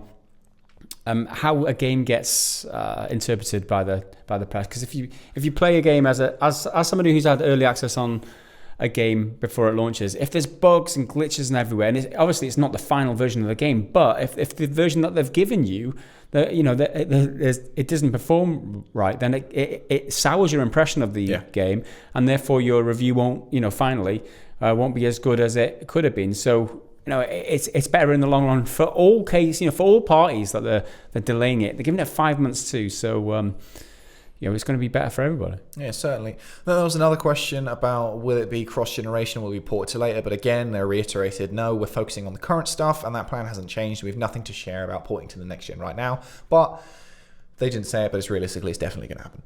how a game gets interpreted by the press. Because if you play a game as somebody who's had early access on a game before it launches, if there's bugs and glitches and everywhere, and obviously it's not the final version of the game, but if the version that they've given you, it doesn't perform right, then it sours your impression of the game, and therefore your review won't won't be as good as it could have been. So it's better in the long run for all for all parties that they're delaying it. They're giving it 5 months too, so it's going to be better for everybody. Yeah, certainly. Then there was another question about will it be cross-generation, will it be ported to later? But again, they reiterated, no, we're focusing on the current stuff, and that plan hasn't changed. We have nothing to share about porting to the next gen right now. But they didn't say it, but it's definitely going to happen.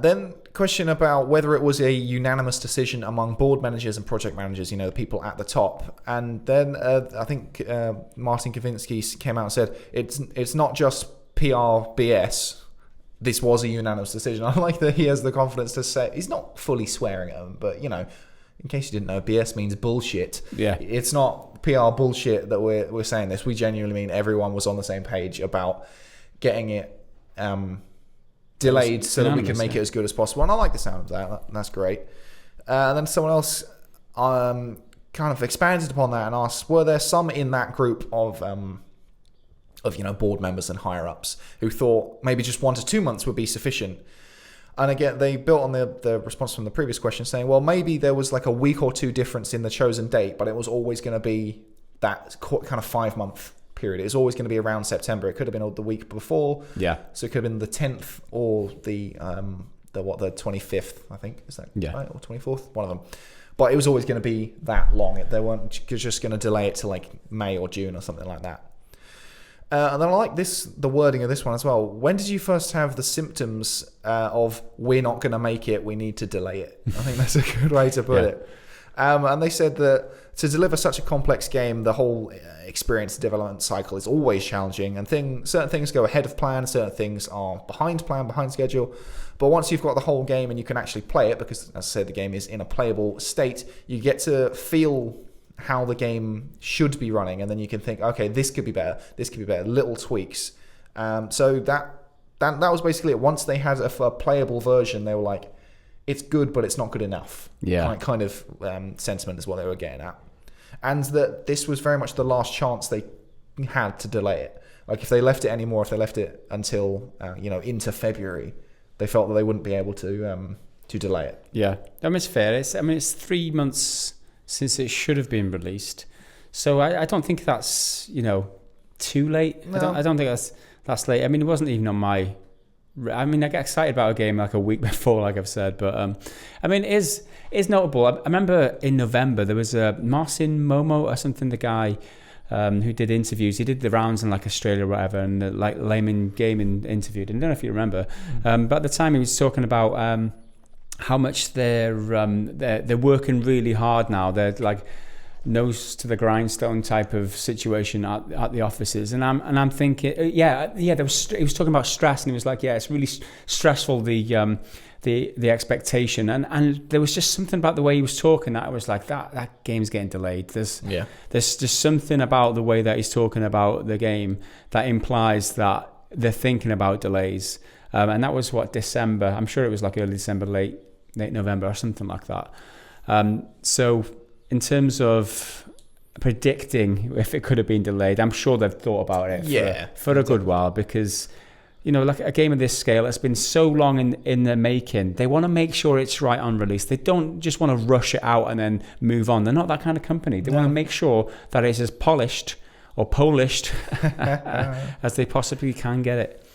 Then question about whether it was a unanimous decision among board managers and project managers, the people at the top. And then I think Martin Kavinsky came out and said it's not just PR BS. This was a unanimous decision. I like that he has the confidence to say, he's not fully swearing at them, but in case you didn't know, BS means bullshit. Yeah. It's not PR bullshit that we're saying this. We genuinely mean everyone was on the same page about getting it delayed so that we can make it as good as possible. And I like the sound of that. That's great. And then someone else kind of expanded upon that and asked, were there some in that group of board members and higher ups who thought maybe just 1 to 2 months would be sufficient? And again, they built on the response from the previous question, saying, well, maybe there was like a week or two difference in the chosen date, but it was always going to be that kind of 5 month period. It was always going to be around September. It could have been the week before. Yeah. So it could have been the 10th or the 25th, I think. Is that right? Or 24th? One of them. But it was always going to be that long. They weren't just going to delay it to like May or June or something like that. And then I like the wording of this one as well. When did you first have the symptoms of we're not going to make it, we need to delay it? I think that's a good way to put it. And they said that to deliver such a complex game, the whole experience development cycle is always challenging, and certain things go ahead of plan, certain things are behind plan, behind schedule. But once you've got the whole game and you can actually play it, because as I said, the game is in a playable state, you get to feel how the game should be running, and then you can think, okay, this could be better, little tweaks. So that was basically it. Once they had a playable version, they were like, it's good, but it's not good enough. Yeah, kind of sentiment is what they were getting at. And that this was very much the last chance they had to delay it. Like if they left it anymore, if they left it until into February, they felt that they wouldn't be able to delay it. Yeah, it's fair. It's 3 months since it should have been released, so I don't think that's too late. No. I don't think that's late. I mean, it wasn't even on my I mean, I get excited about a game like a week before, like I've said, but I mean, it is notable. I remember in November there was a Marcin Momo or something, the guy who did interviews. He did the rounds in like Australia or whatever, and like Layman Gaming interviewed. And I don't know if you remember, but at the time he was talking about how much they're working really hard now. They're like nose to the grindstone type of situation at the offices, and I'm thinking, he was talking about stress, and he was like, it's really stressful, the expectation, and there was just something about the way he was talking that I was like, that game's getting delayed. There's just something about the way that he's talking about the game that implies that they're thinking about delays, and that was December. I'm sure it was like early December, late November or something like that. So in terms of predicting if it could have been delayed, I'm sure they've thought about it for a good while, because like a game of this scale, it's been so long in the making. They want to make sure it's right on release. They don't just want to rush it out and then move on. They're not that kind of company. They want to make sure that it's as polished or polished as they possibly can get it.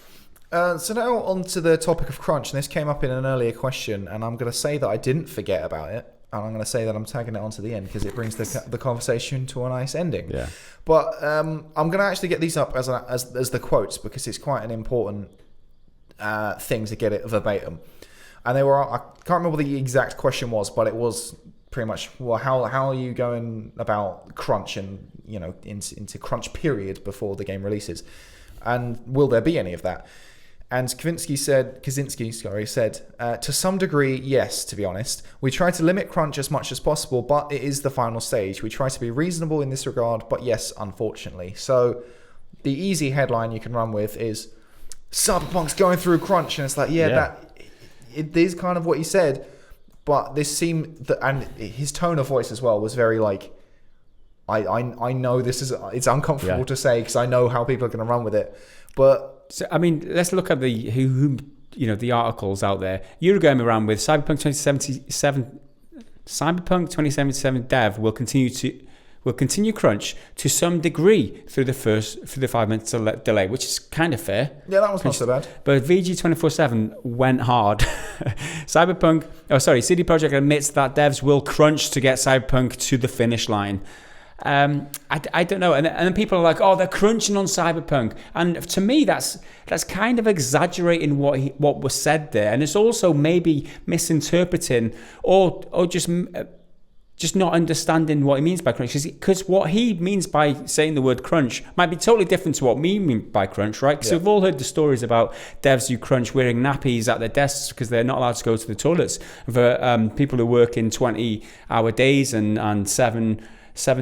So now on to the topic of crunch, and this came up in an earlier question, and I'm going to say that I didn't forget about it. And I'm going to say that I'm tagging it onto the end because it brings the conversation to a nice ending. Yeah. But I'm going to actually get these up as the quotes, because it's quite an important thing to get it verbatim. And they were, I can't remember what the exact question was, but it was pretty much, well, how are you going about crunch and into crunch period before the game releases, and will there be any of that? And Kaczynski said, to some degree, yes, to be honest. We try to limit crunch as much as possible, but it is the final stage. We try to be reasonable in this regard, but yes, unfortunately. So the easy headline you can run with is, Cyberpunk's going through crunch. And it's like, it is kind of what he said, but this seemed, and his tone of voice as well was very like, I know it's uncomfortable to say because I know how people are going to run with it, but... So, I mean, let's look at the articles out there. You're going around with Cyberpunk 2077 dev will continue crunch to some degree through the 5 minutes delay, which is kind of fair. Yeah, that was not so bad. But VG247 went hard. CD Projekt admits that devs will crunch to get Cyberpunk to the finish line. I don't know, and then people are like, oh, they're crunching on Cyberpunk, and to me that's kind of exaggerating what was said there, and it's also maybe misinterpreting or just not understanding what he means by crunch, because what he means by saying the word crunch might be totally different to what we mean by crunch, right? Because we've all heard the stories about devs who crunch wearing nappies at their desks because they're not allowed to go to the toilets, for people who work in 20-hour days and 7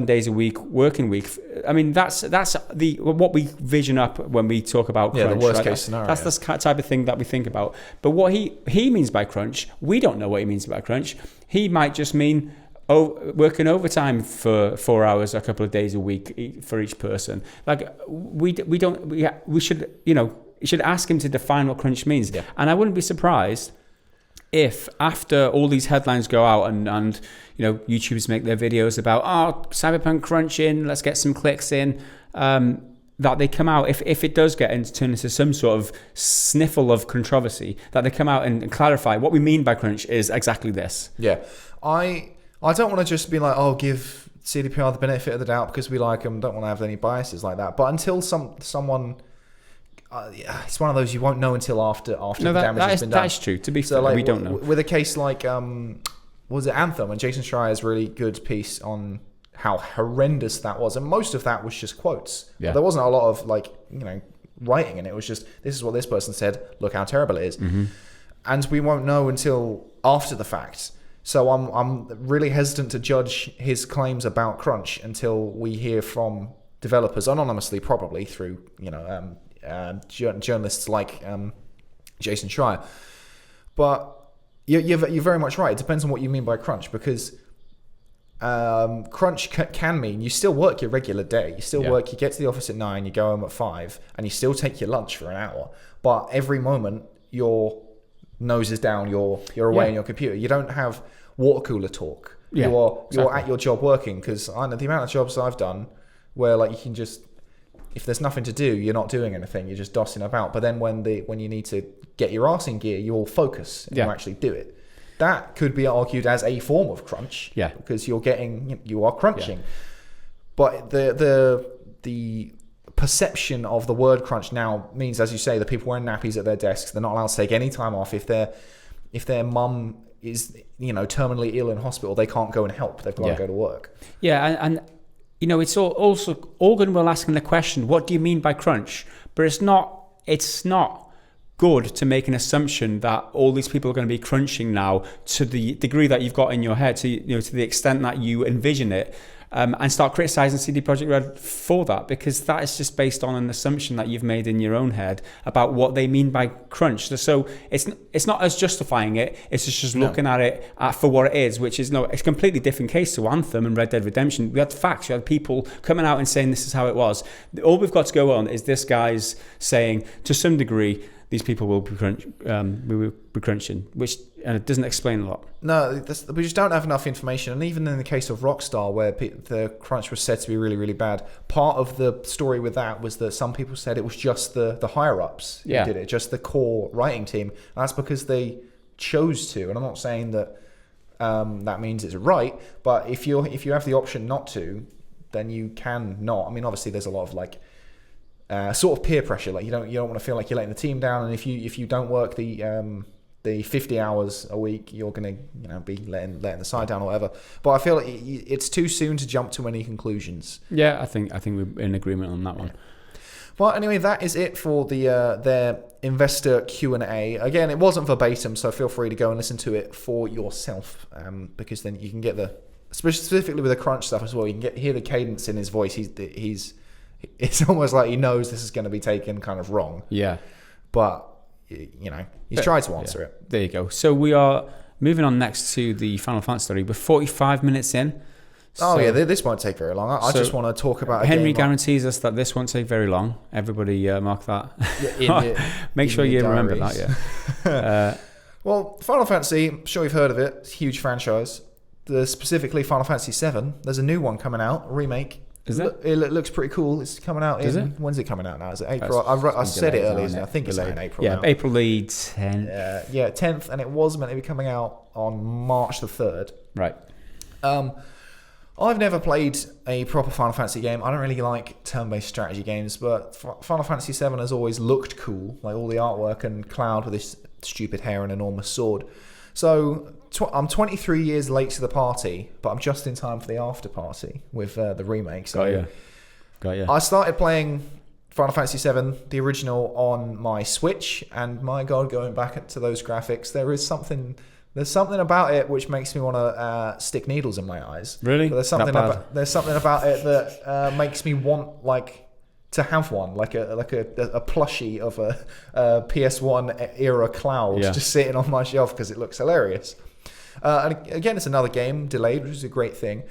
days a week working week. I mean, that's what we vision up when we talk about crunch. The worst case scenario. That's the type of thing that we think about. But what he means by crunch, we don't know what he means by crunch. He might just mean working overtime for 4 hours a couple of days a week for each person. Like we should you should ask him to define what crunch means. Yeah. And I wouldn't be surprised if after all these headlines go out and YouTubers make their videos about Cyberpunk crunching, let's get some clicks in, that they come out, if it does turn into some sort of sniffle of controversy, that they come out and clarify what we mean by crunch is exactly this. Yeah, I don't want to just be like, give CDPR the benefit of the doubt because we like them, don't want to have any biases like that. But until someone... it's one of those you won't know until after the damage has been done. That is true. To be fair, we don't know. With a case like, was it Anthem? And Jason Schreier's really good piece on how horrendous that was. And most of that was just quotes. Yeah. There wasn't a lot of writing in it. It was just, this is what this person said, look how terrible it is. Mm-hmm. And we won't know until after the fact. So I'm really hesitant to judge his claims about crunch until we hear from developers, anonymously probably through, journalists like Jason Schreier. But you're very much right. It depends on what you mean by crunch, because crunch can mean you still work your regular day. You still work, you get to the office at 9, you go home at 5, and you still take your lunch for an hour. But every moment your nose is down, you're away on your computer. You don't have water cooler talk. You're at your job working, because I know the amount of jobs I've done where you can just if there's nothing to do, you're not doing anything. You're just dossing about. But then when you need to get your arse in gear, you all focus and you actually do it. That could be argued as a form of crunch, because you are crunching. Yeah. But the perception of the word crunch now means, as you say, that people wearing nappies at their desks, they're not allowed to take any time off. If their mum is terminally ill in hospital, they can't go and help. They've got to go to work. Yeah, and it's also all good and well asking the question, what do you mean by crunch? But it's not good to make an assumption that all these people are going to be crunching now to the degree that you've got in your head, to the extent that you envision it, and start criticizing CD Projekt Red for that, because that is just based on an assumption that you've made in your own head about what they mean by crunch. So it's not us justifying it, it's just looking at it for what it is, which is it's a completely different case to Anthem and Red Dead Redemption. We had facts, we had people coming out and saying this is how it was. All we've got to go on is this guy's saying, to some degree, these people will be crunching, which it doesn't explain a lot. No, we just don't have enough information. And even in the case of Rockstar, where the crunch was said to be really, really bad, part of the story with that was that some people said it was just the higher-ups who did it, just the core writing team. And that's because they chose to. And I'm not saying that that means it's right, but if you have the option not to, then you can not. I mean, obviously, there's a lot of sort of peer pressure. Like you don't want to feel like you're letting the team down, and if you don't work the 50 hours a week, you're going to be letting the side down or whatever. But I feel like it's too soon to jump to any conclusions. Yeah, I think we're in agreement on that one. Well, anyway, that is it for their investor Q&A. Again, it wasn't verbatim, so feel free to go and listen to it for yourself, because then you can get specifically with the crunch stuff as well. You can hear the cadence in his voice. It's almost like he knows this is going to be taken kind of wrong. Yeah. But, he's tried to answer it. There you go. So we are moving on next to the Final Fantasy story. We're 45 minutes in. This won't take very long. I just want to talk about Henry guarantees us that this won't take very long. Everybody mark that. Make sure you remember that, Well, Final Fantasy, I'm sure you've heard of it. It's a huge franchise. Specifically Final Fantasy 7. There's a new one coming out, a remake. Is it? It looks pretty cool. It's coming out when's it coming out now? Is it April? I said it earlier. I think it's in April. Yeah, now. April the 10th. 10th, and it was meant to be coming out on March the 3rd. Right. I've never played a proper Final Fantasy game. I don't really like turn-based strategy games, but Final Fantasy 7 has always looked cool, like all the artwork and Cloud with this stupid hair and enormous sword. So I'm 23 years late to the party, but I'm just in time for the after party with the remake. So Got you. I started playing Final Fantasy VII, the original, on my Switch, and my God, going back to those graphics, there's something about it which makes me want to stick needles in my eyes. Really? But there's something about it that makes me want to have one, like a plushie of a PS1 era Cloud just sitting on my shelf because it looks hilarious. And again, it's another game delayed, which is a great thing.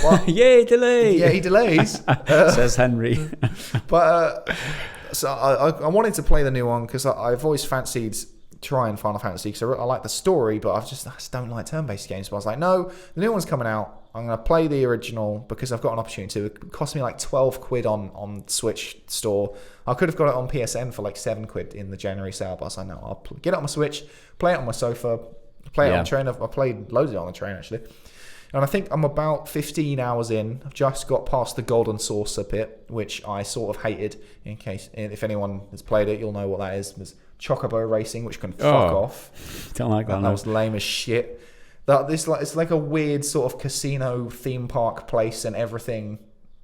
Well, yay, delay! Yeah, he delays. Says Henry. But so I wanted to play the new one because I've always fancied trying Final Fantasy because I like the story, but I just don't like turn-based games. But I was like, no, the new one's coming out. I'm going to play the original because I've got an opportunity to. It cost me like 12 quid on Switch store. I could have got it on PSN for like 7 quid in the January sale, but I was like, no, I'll get it on my Switch, play it on my sofa, play it on the train. I played loads of it on the train, actually. And I think I'm about 15 hours in. I've just got past the Golden Saucer bit, which I sort of hated. If anyone has played it, you'll know what that is. There's Chocobo Racing, which can fuck off. Don't like that. That was lame as shit. It's like a weird sort of casino theme park place, and everything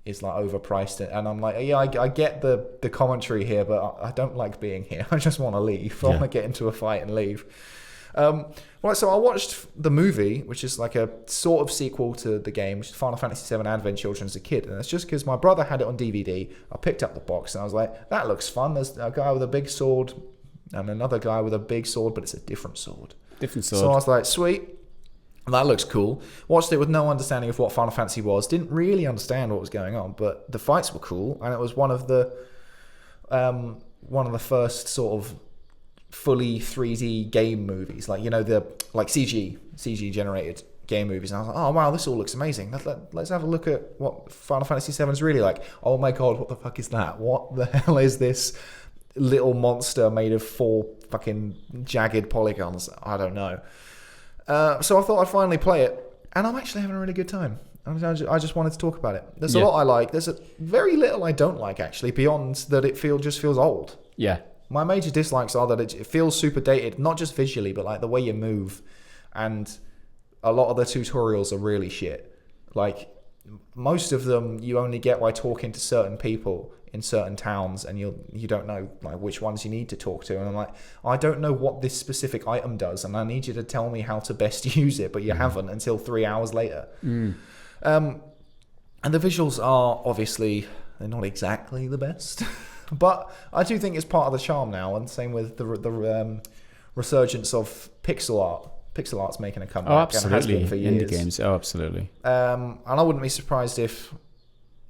is like overpriced. And I'm like, yeah, I get the commentary here, but I don't like being here. I just want to leave. I want to get into a fight and leave. Right, so I watched the movie, which is like a sort of sequel to the game, which is Final Fantasy VII Advent Children as a kid. And it's just because my brother had it on DVD. I picked up the box and I was like, that looks fun. There's a guy with a big sword and another guy with a big sword, but it's a different sword. So I was like, sweet. That looks cool. Watched it with no understanding of what Final Fantasy was. Didn't really understand what was going on, but the fights were cool. And it was one of the first sort of fully 3D game movies, like, the CG generated game movies, and I was like, oh wow, this all looks amazing. Let's have a look at what Final Fantasy VII is really like. Oh my god, what the fuck is that? What the hell is this little monster made of 4 fucking jagged polygons? I don't know. So I thought I'd finally play it, and I'm actually having a really good time. I just wanted to talk about it. There's a lot I like. There's very little I don't like, actually, beyond that it just feels old. Yeah. My major dislikes are that it feels super dated, not just visually, but like the way you move. And a lot of the tutorials are really shit. Like, most of them you only get by talking to certain people in certain towns, and you don't know like which ones you need to talk to. And I'm like, I don't know what this specific item does, and I need you to tell me how to best use it, but you haven't until 3 hours later. And the visuals are obviously, they're not exactly the best, but I do think it's part of the charm now. And same with the resurgence of pixel art. Pixel art's making a comeback. Oh, absolutely. And has been for years. Indie games. Oh, absolutely. And I wouldn't be surprised if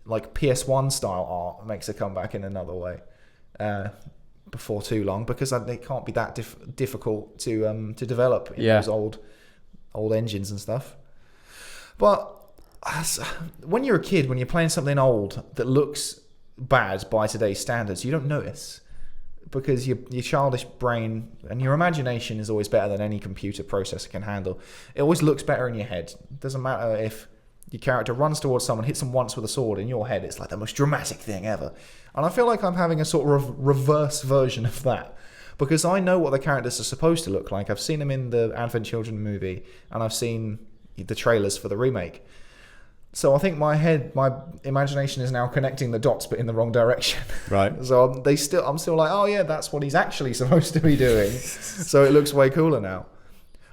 like PS1 style art makes a comeback in another way before too long, because it can't be that difficult to develop in those old engines and stuff. But when you're a kid, when you're playing something old that looks bad by today's standards, you don't notice, because your childish brain and your imagination is always better than any computer processor can handle. It always looks better in your head. It doesn't matter if your character runs towards someone, hits them once with a sword. In your head, it's like the most dramatic thing ever. And I feel like I'm having a sort of reverse version of that, because I know what the characters are supposed to look like. I've seen them in the Advent Children movie, and I've seen the trailers for the remake. So I think my imagination is now connecting the dots, but in the wrong direction. Right. So I'm still like, oh yeah, that's what he's actually supposed to be doing. So it looks way cooler now.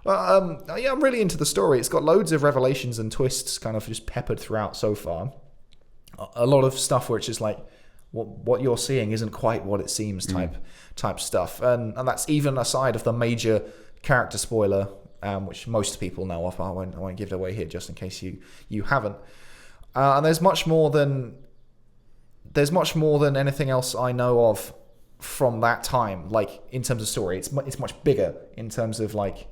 Well, yeah, I'm really into the story. It's got loads of revelations and twists kind of just peppered throughout so far. A lot of stuff where it's just like, what you're seeing isn't quite what it seems type stuff. And that's even aside of the major character spoiler, which most people know of. I won't give it away here just in case you haven't. And there's much more than anything else I know of from that time. Like in terms of story, it's much bigger in terms of like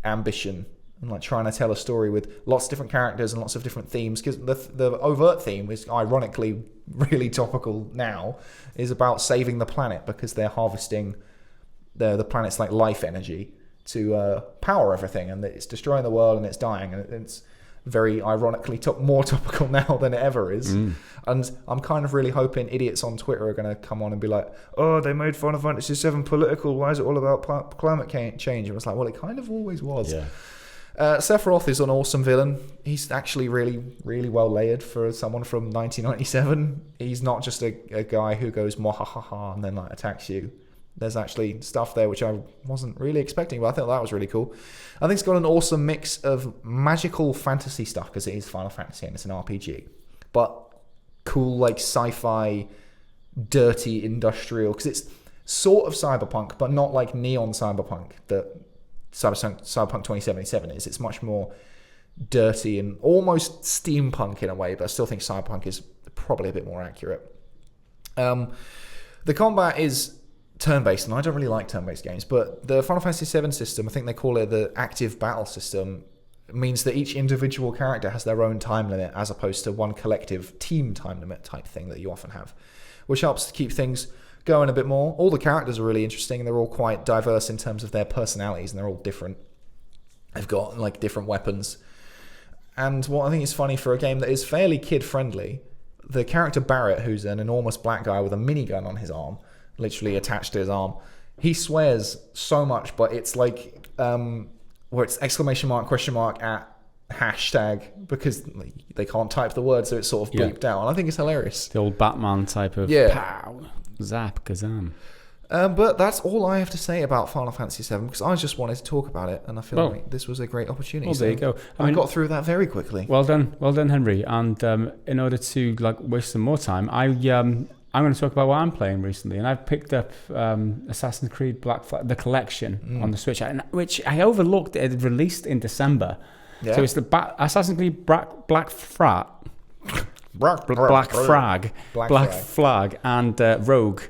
ambition and like trying to tell a story with lots of different characters and lots of different themes. Because the overt theme is ironically really topical now, is about saving the planet, because they're harvesting the planet's like life energy to power everything, and it's destroying the world and it's dying, and it's very ironically more topical now than it ever is. And I'm kind of really hoping idiots on Twitter are going to come on and be like, oh, they made Final Fantasy VII political, why is it all about climate change? And it's like, well, it kind of always was. Sephiroth is an awesome villain. He's actually really, really well layered for someone from 1997. He's not just a guy who goes mwahaha and then like attacks you. There's actually stuff there which I wasn't really expecting, but I thought that was really cool. I think it's got an awesome mix of magical fantasy stuff, because it is Final Fantasy and it's an RPG, but cool like sci-fi, dirty industrial, because it's sort of cyberpunk, but not like neon cyberpunk that Cyberpunk 2077 is. It's much more dirty and almost steampunk in a way, but I still think cyberpunk is probably a bit more accurate. The combat is turn-based, and I don't really like turn-based games, but the Final Fantasy VII system, I think they call it the active battle system, means that each individual character has their own time limit, as opposed to one collective team time limit type thing that you often have, which helps to keep things going a bit more. All the characters are really interesting, and they're all quite diverse in terms of their personalities, and they're all different. They've got like different weapons. And what I think is funny for a game that is fairly kid-friendly, the character Barrett, who's an enormous black guy with a minigun on his arm, literally attached to his arm, he swears so much, but it's like where it's exclamation mark, question mark at hashtag, because they can't type the word, so it's sort of bleeped out. And I think it's hilarious. The old Batman type of pow, zap, kazam. But that's all I have to say about Final Fantasy VII, because I just wanted to talk about it, and I feel like this was a great opportunity. Well, there you go. I got through that very quickly. Well done, Henry. And in order to like waste some more time, I'm going to talk about what I'm playing recently, and I've picked up Assassin's Creed Black Flag, the collection on the Switch, which I overlooked. It released in December, so it's the Assassin's Creed Black Flag, and Rogue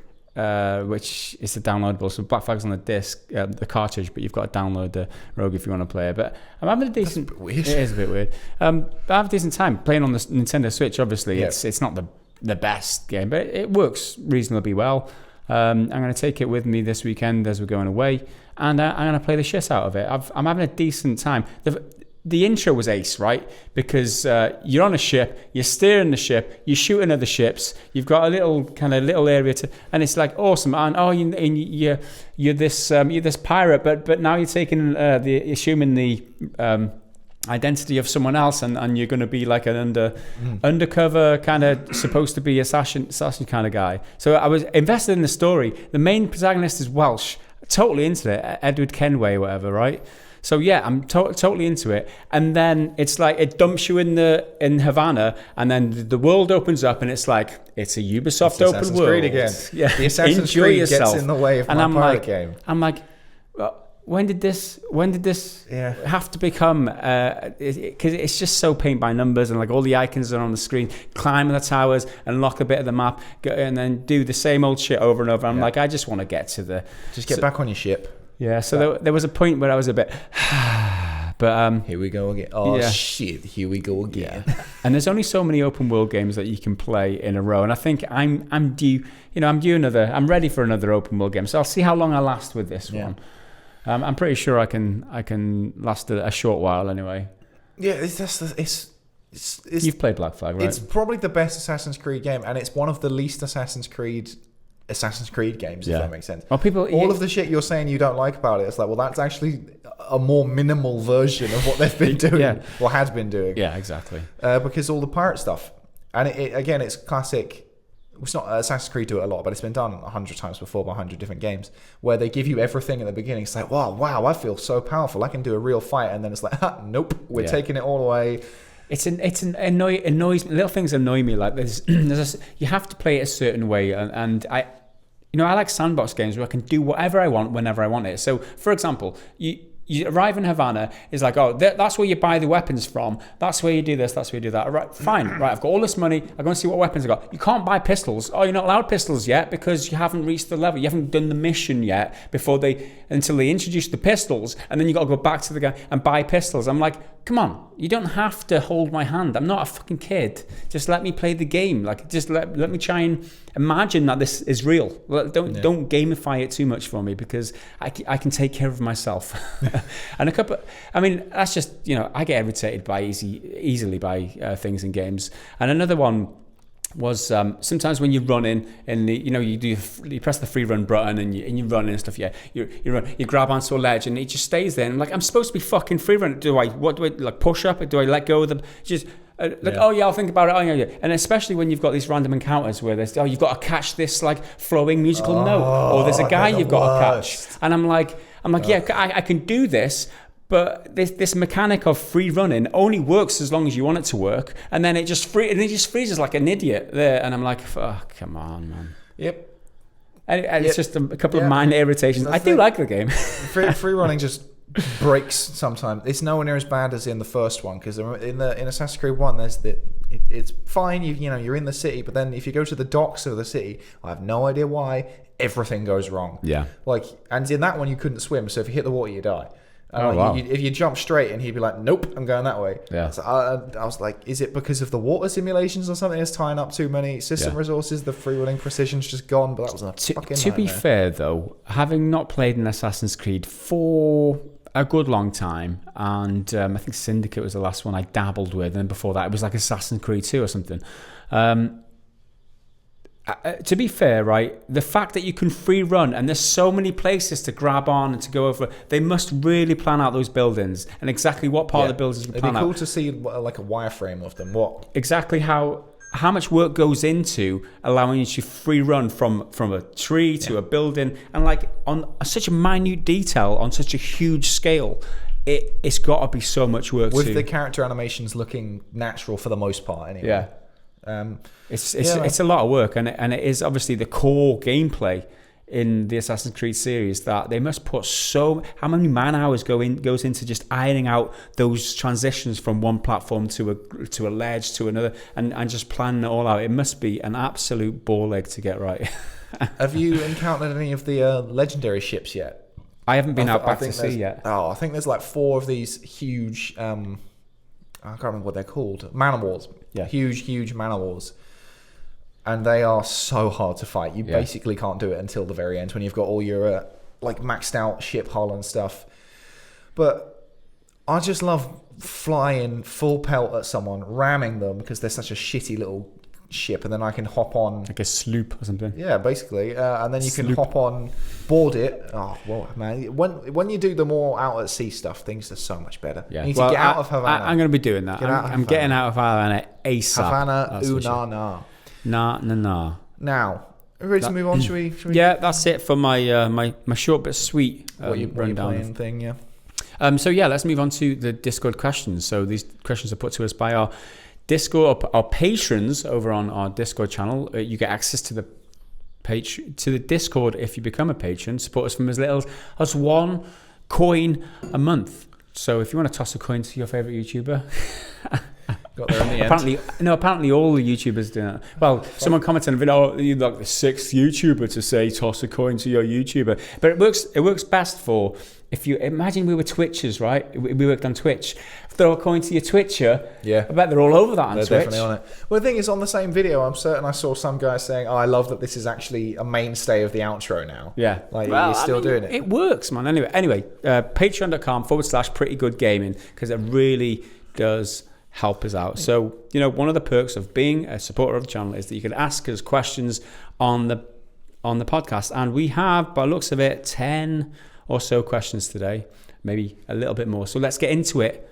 which is a downloadable. So Black Flag's on the disc, the cartridge, but you've got to download the Rogue if you want to play it. But I'm having a decent. That's a bit weird. It is a bit weird. But I have a decent time playing on the Nintendo Switch. Obviously, it's not the best game, but it works reasonably well. I'm going to take it with me this weekend as we're going away, and I'm going to play the shit out of it. I'm having a decent time. The intro was ace, right? Because you're on a ship, you're steering the ship, you're shooting other ships, you've got a little area to, and it's like awesome. And you're this pirate, but now you're taking assuming the identity of someone else, and you're going to be like an undercover kind of supposed to be assassin kind of guy. So I was invested in the story. The main protagonist is Welsh, totally into it, Edward Kenway, whatever, right? So yeah, I'm totally into it. And then it's like it dumps you in Havana, and then the world opens up, and it's like it's a Ubisoft open Assassin's world Creed again. Yeah, the Assassin's enjoy Creed yourself. gets in the way of my pirate game. I'm like, when did this have to become? Because it's just so paint by numbers, and like all the icons are on the screen. Climb the towers, unlock a bit of the map, and then do the same old shit over and over. I'm like, I just want to get to get back on your ship. Yeah, so there was a point where I was a bit, but here we go again. Oh yeah. Shit, here we go again. Yeah. And there's only so many open world games that you can play in a row, and I think I'm due another. I'm ready for another open world game, so I'll see how long I last with this one. I'm pretty sure I can last a short while anyway. Yeah, it's You've played Black Flag, right? It's probably the best Assassin's Creed game, and it's one of the least Assassin's Creed games, if that makes sense. Well, all of the shit you're saying you don't like about it, it's like, well, that's actually a more minimal version of what they've been doing, or has been doing. Yeah, exactly. Because all the pirate stuff, and again, it's classic. It's not Assassin's Creed do it a lot, but it's been done 100 times before by 100 different games, where they give you everything at the beginning. It's like, wow, I feel so powerful. I can do a real fight, and then it's like, nope, we're taking it all away. It annoys me. Little things annoy me. Like you have to play it a certain way, and I like sandbox games where I can do whatever I want whenever I want it. So, for example, you arrive in Havana, it's like, that's where you buy the weapons from. That's where you do this, that's where you do that. Right, fine, right, I've got all this money. I'm going to see what weapons I got. You can't buy pistols. Oh, you're not allowed pistols yet because you haven't reached the level. You haven't done the mission yet until they introduce the pistols, and then you got to go back to the guy and buy pistols. I'm like, come on, you don't have to hold my hand. I'm not a fucking kid. Just let me play the game. Like, just let me try and imagine that this is real. Don't gamify it too much for me, because I can take care of myself. And that's just, I get irritated easily by things in games. And another one was sometimes when you're running and you press the free run button and you run and stuff. Yeah, you run, you grab onto a ledge and it just stays there. And I'm like, I'm supposed to be fucking free run. What do I like? Push up? Do I let go of the just? I'll think about it. Oh yeah. And especially when you've got these random encounters where there's you've got to catch this like flowing musical note, or there's a guy you've got to catch, and I'm like, yeah, I can do this. But this mechanic of free running only works as long as you want it to work, and then it just freezes like an idiot there. And I'm like, oh, come on, man. Yep. And it's just a couple of minor irritations. I do like the game. Free running just breaks sometimes. It's nowhere near as bad as in the first one, because in Assassin's Creed 1, it's fine. You're in the city, but then if you go to the docks of the city, I have no idea why, everything goes wrong. Yeah. And in that one you couldn't swim, so if you hit the water you die. Wow. If you jump straight, and he'd be like, nope, I'm going that way. Yeah. So I was like, is it because of the water simulations or something that's tying up too many system resources? The free running precision's just gone, but that was a fucking nightmare. To be fair though, having not played an Assassin's Creed for a good long time, and I think Syndicate was the last one I dabbled with, and before that it was like Assassin's Creed 2 or something. To be fair, right, the fact that you can free run and there's so many places to grab on and to go over, they must really plan out those buildings and exactly what part of the buildings to plan out. It'd be cool to see like a wireframe of them. Exactly how much work goes into allowing you to free run from a tree to a building, and like on such a minute detail on such a huge scale. It's got to be so much work with the character animations looking natural for the most part anyway. Yeah. It's a lot of work, and it is obviously the core gameplay in the Assassin's Creed series that they must put how many man hours goes into just ironing out those transitions from one platform to a ledge to another, and just planning it all out. It must be an absolute ball ache to get right. Have you encountered any of the legendary ships yet? I haven't been out back to sea yet. Oh, I think there's like 4 of these huge I can't remember what they're called. Man-o-wars. Yeah. Huge man-o-wars. And they are so hard to fight. You basically can't do it until the very end when you've got all your like maxed out ship hull and stuff. But I just love flying full pelt at someone, ramming them because they're such a shitty little ship, and then I can hop on like a sloop or something. Yeah, basically, and then you can hop on, board it. Oh, well, man, when you do the more out at sea stuff, things are so much better. Yeah, you need to get out of Havana. I'm going to be doing that. I'm getting out of Havana ASAP. Havana, na. Nah. Now, are we ready to move on? Should we? Yeah, that's it for my my short but sweet rundown thing. Yeah. So yeah, let's move on to the Discord questions. So these questions are put to us by our Discord, our patrons over on our Discord channel. You get access to the Discord if you become a patron. Support us from as little as $1 coin a month. So if you want to toss a coin to your favorite YouTuber. Got there in the end. Apparently all the YouTubers do that. Well, someone commented on a video, you're like the 6th YouTuber to say toss a coin to your YouTuber. But it works best for, if you imagine we were Twitchers, right? We worked on Twitch. Throw a coin to your Twitcher. Yeah. I bet they're all over that on Twitch. They're definitely on it. Well, the thing is, on the same video, I'm certain I saw some guy saying, I love that this is actually a mainstay of the outro now. Yeah. Like, you're still doing it. It works, man. Anyway, patreon.com/prettygoodgaming, because it really does help us out. So, one of the perks of being a supporter of the channel is that you can ask us questions on the podcast. And we have, by the looks of it, 10 or so questions today, maybe a little bit more. So let's get into it.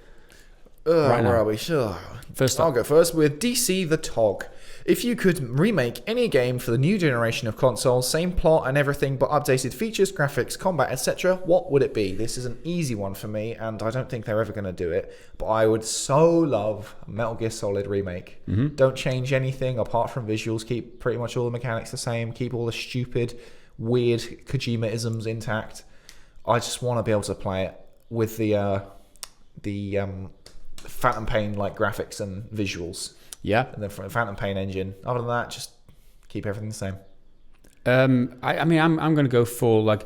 Right now. Where are we? Sure. First up. I'll go first with DC the Tog. If you could remake any game for the new generation of consoles, same plot and everything, but updated features, graphics, combat, etc., what would it be? This is an easy one for me, and I don't think they're ever going to do it, but I would so love a Metal Gear Solid remake. Mm-hmm. Don't change anything apart from visuals, keep pretty much all the mechanics the same, keep all the stupid, weird Kojima-isms intact. I just want to be able to play it with the Phantom Pain like graphics and visuals. Yeah. And the Phantom Pain engine. Other than that, just keep everything the same. I'm going to go for, like,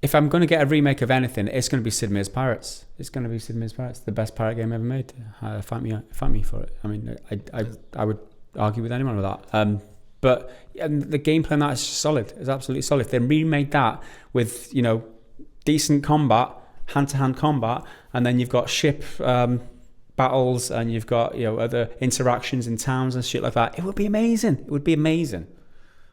if I'm going to get a remake of anything, it's going to be Sid Meier's Pirates. It's going to be Sid Meier's Pirates, the best pirate game ever made. Fight me for it. I mean, I would argue with anyone with that. But the gameplay on that is solid. It's absolutely solid. They remade that with, decent combat, hand-to-hand combat, and then you've got ship battles, and you've got other interactions in towns and shit like that. It would be amazing.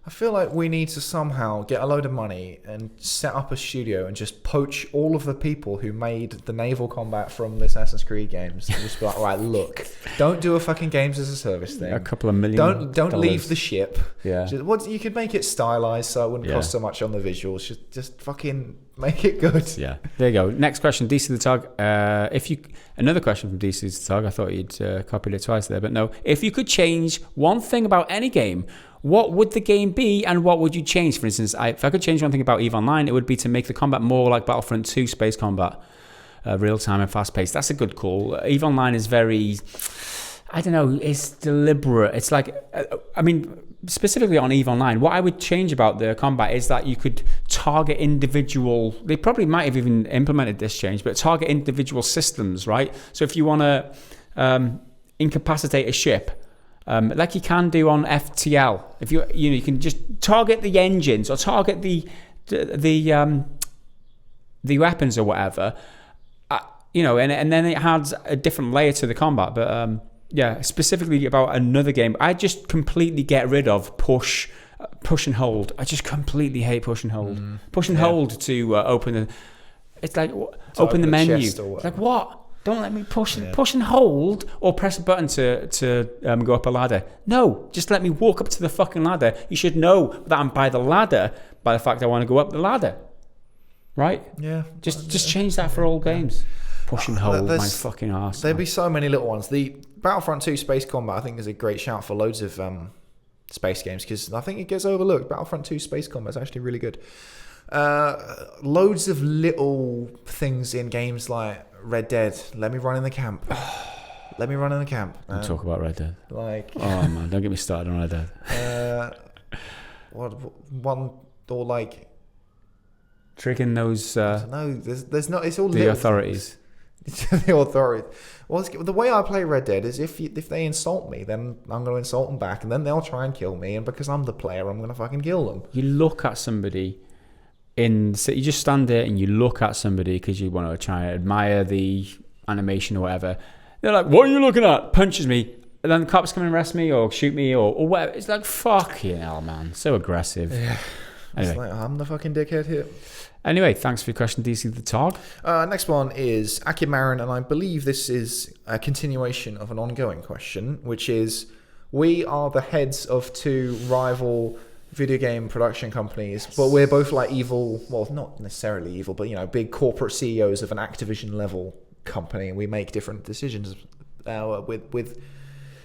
I feel like we need to somehow get a load of money and set up a studio and just poach all of the people who made the naval combat from the Assassin's Creed games and just be like, right, look, don't do a fucking games as a service thing. A couple of million. Don't leave the ship. Yeah. You could make it stylized so it wouldn't cost so much on the visuals. Just fucking make it good. Yeah. There you go. Next question, DC the Tug. Another question from DC the Tug. I thought you'd copied it twice there, but no. If you could change one thing about any game, what would the game be, and what would you change? For instance, if I could change one thing about EVE Online, it would be to make the combat more like Battlefront 2 space combat, real-time and fast-paced. That's a good call. EVE Online is very, I don't know, it's deliberate. It's like, specifically on EVE Online, what I would change about the combat is that you could target individual, they probably might have even implemented this change, but target individual systems, right? So if you want to incapacitate a ship, like you can do on FTL, if you can just target the engines or target the weapons or whatever, and then it adds a different layer to the combat. But specifically about another game, I just completely get rid of push and hold. I just completely hate push and hold. Push and hold to open the. It's like open the menu. It's like, what? Don't let me push and hold or press a button to go up a ladder. No, just let me walk up to the fucking ladder. You should know that I'm by the ladder by the fact I want to go up the ladder. Right? Yeah. Just change that for all games. Push and hold, my fucking arse. There'd be so many little ones. The Battlefront 2 space combat, I think, is a great shout for loads of space games, because I think it gets overlooked. Battlefront 2 space combat is actually really good. Loads of little things in games like Red Dead. Let me run in the camp. Don't talk about Red Dead. Like, oh man, don't get me started on Red Dead. One or like tricking those. No, there's not. It's all the authorities. The authorities. Well, the way I play Red Dead is if they insult me, then I'm going to insult them back, and then they'll try and kill me, and because I'm the player, I'm going to fucking kill them. You look at somebody you just stand there and you look at somebody because you want to try and admire the animation or whatever. They're like, "What are you looking at?" Punches me, and then the cops come and arrest me or shoot me or whatever. It's like, fucking hell, man, so aggressive. Yeah. Anyway. It's like, I'm the fucking dickhead here. Anyway, thanks for your question, DC the Tog. Next one is Akimaran, and I believe this is a continuation of an ongoing question, which is, we are the heads of two rival video game production companies, but we're both like evil, well, not necessarily evil, but, you know, big corporate CEOs of an Activision level company, and we make different decisions with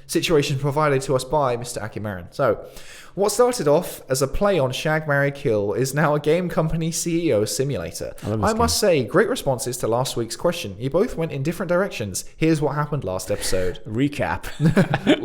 situations provided to us by Mr. Akimaran. So, what started off as a play on Shag, Marry, Kill is now a game company CEO simulator. I must say, great responses to last week's question. You both went in different directions. Here's what happened last episode. Recap.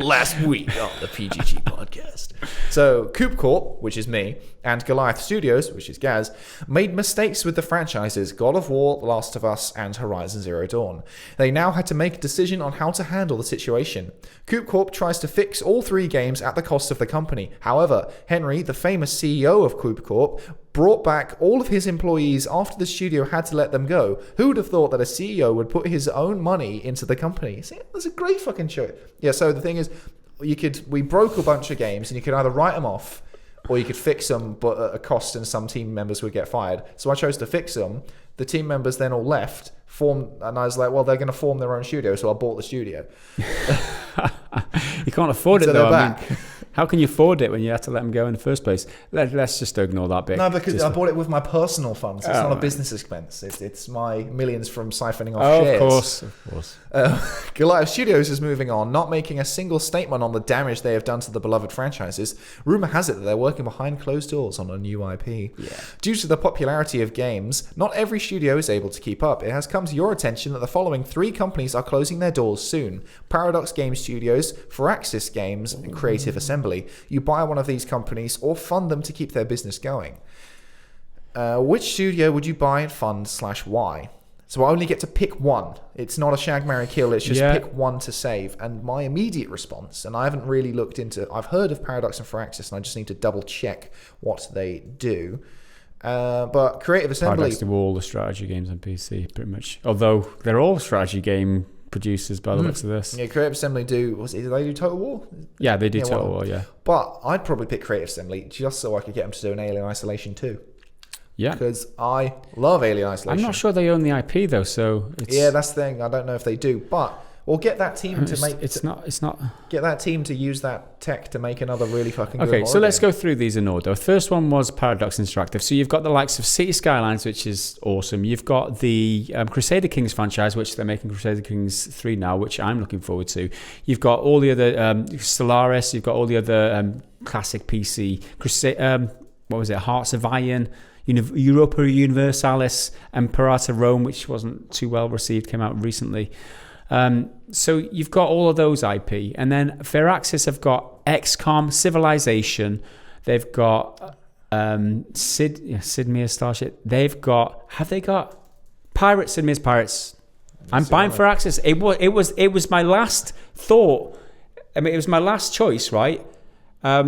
Last week on the PGG podcast. So, Coop Corp, which is me, and Goliath Studios, which is Gaz, made mistakes with the franchises God of War, The Last of Us, and Horizon Zero Dawn. They now had to make a decision on how to handle the situation. Coop Corp tries to fix all three games at the cost of the company. However, Henry, the famous CEO of Coop Corp, brought back all of his employees after the studio had to let them go. Who would have thought that a CEO would put his own money into the company? See, that's a great fucking show. Yeah, so the thing is, we broke a bunch of games, and you could either write them off or you could fix them, but at a cost, and some team members would get fired. So I chose to fix them. The team members then all left, and I was like, well, they're going to form their own studio, so I bought the studio. You can't afford it, so though. They're back. How can you afford it when you had to let them go in the first place? Let's just ignore that bit. No, because I bought it with my personal funds. It's not a business expense. It's my millions from siphoning off shares. Of course. Goliath Studios is moving on, not making a single statement on the damage they have done to the beloved franchises. Rumor has it that they're working behind closed doors on a new IP. Yeah. Due to the popularity of games, not every studio is able to keep up. It has come to your attention that the following three companies are closing their doors soon: Paradox Game Studios, Firaxis Games, and Creative Assembly. You buy one of these companies or fund them to keep their business going. Which studio would you buy and fund / why? So I only get to pick one. It's not a Shag, Marry, Kill. It's just pick one to save. And my immediate response, and I haven't really looked into, I've heard of Paradox and Firaxis, and I just need to double check what they do. But Creative Assembly... Paradox do all the strategy games on PC, pretty much. Although they're all strategy game producers by the looks of this. Yeah, Creative Assembly do they do Total War? Yeah, they do Total War, yeah. But I'd probably pick Creative Assembly just so I could get them to do an Alien Isolation 2. Yeah. Because I love Alien Isolation. I'm not sure they own the IP though, so it's... Yeah, that's the thing. I don't know if they do, but we'll get that team to make... It's not... Get that team to use that tech to make another really fucking good Okay, so let's game. go through these in order. First one was Paradox Interactive. So you've got the likes of City Skylines, which is awesome. You've got the Crusader Kings franchise, which they're making Crusader Kings 3 now, which I'm looking forward to. You've got all the other Stellaris. You've got all the other classic PC. Hearts of Iron, Europa Universalis, and Pirata Rome, which wasn't too well received, came out recently. So you've got all of those IP, and then Firaxis have got XCOM, Civilization. They've got Sid Meier's Starship. Have they got Pirates? Sid Meier's Pirates. I'm buying Firaxis. It was my last thought. I mean, it was my last choice, right? I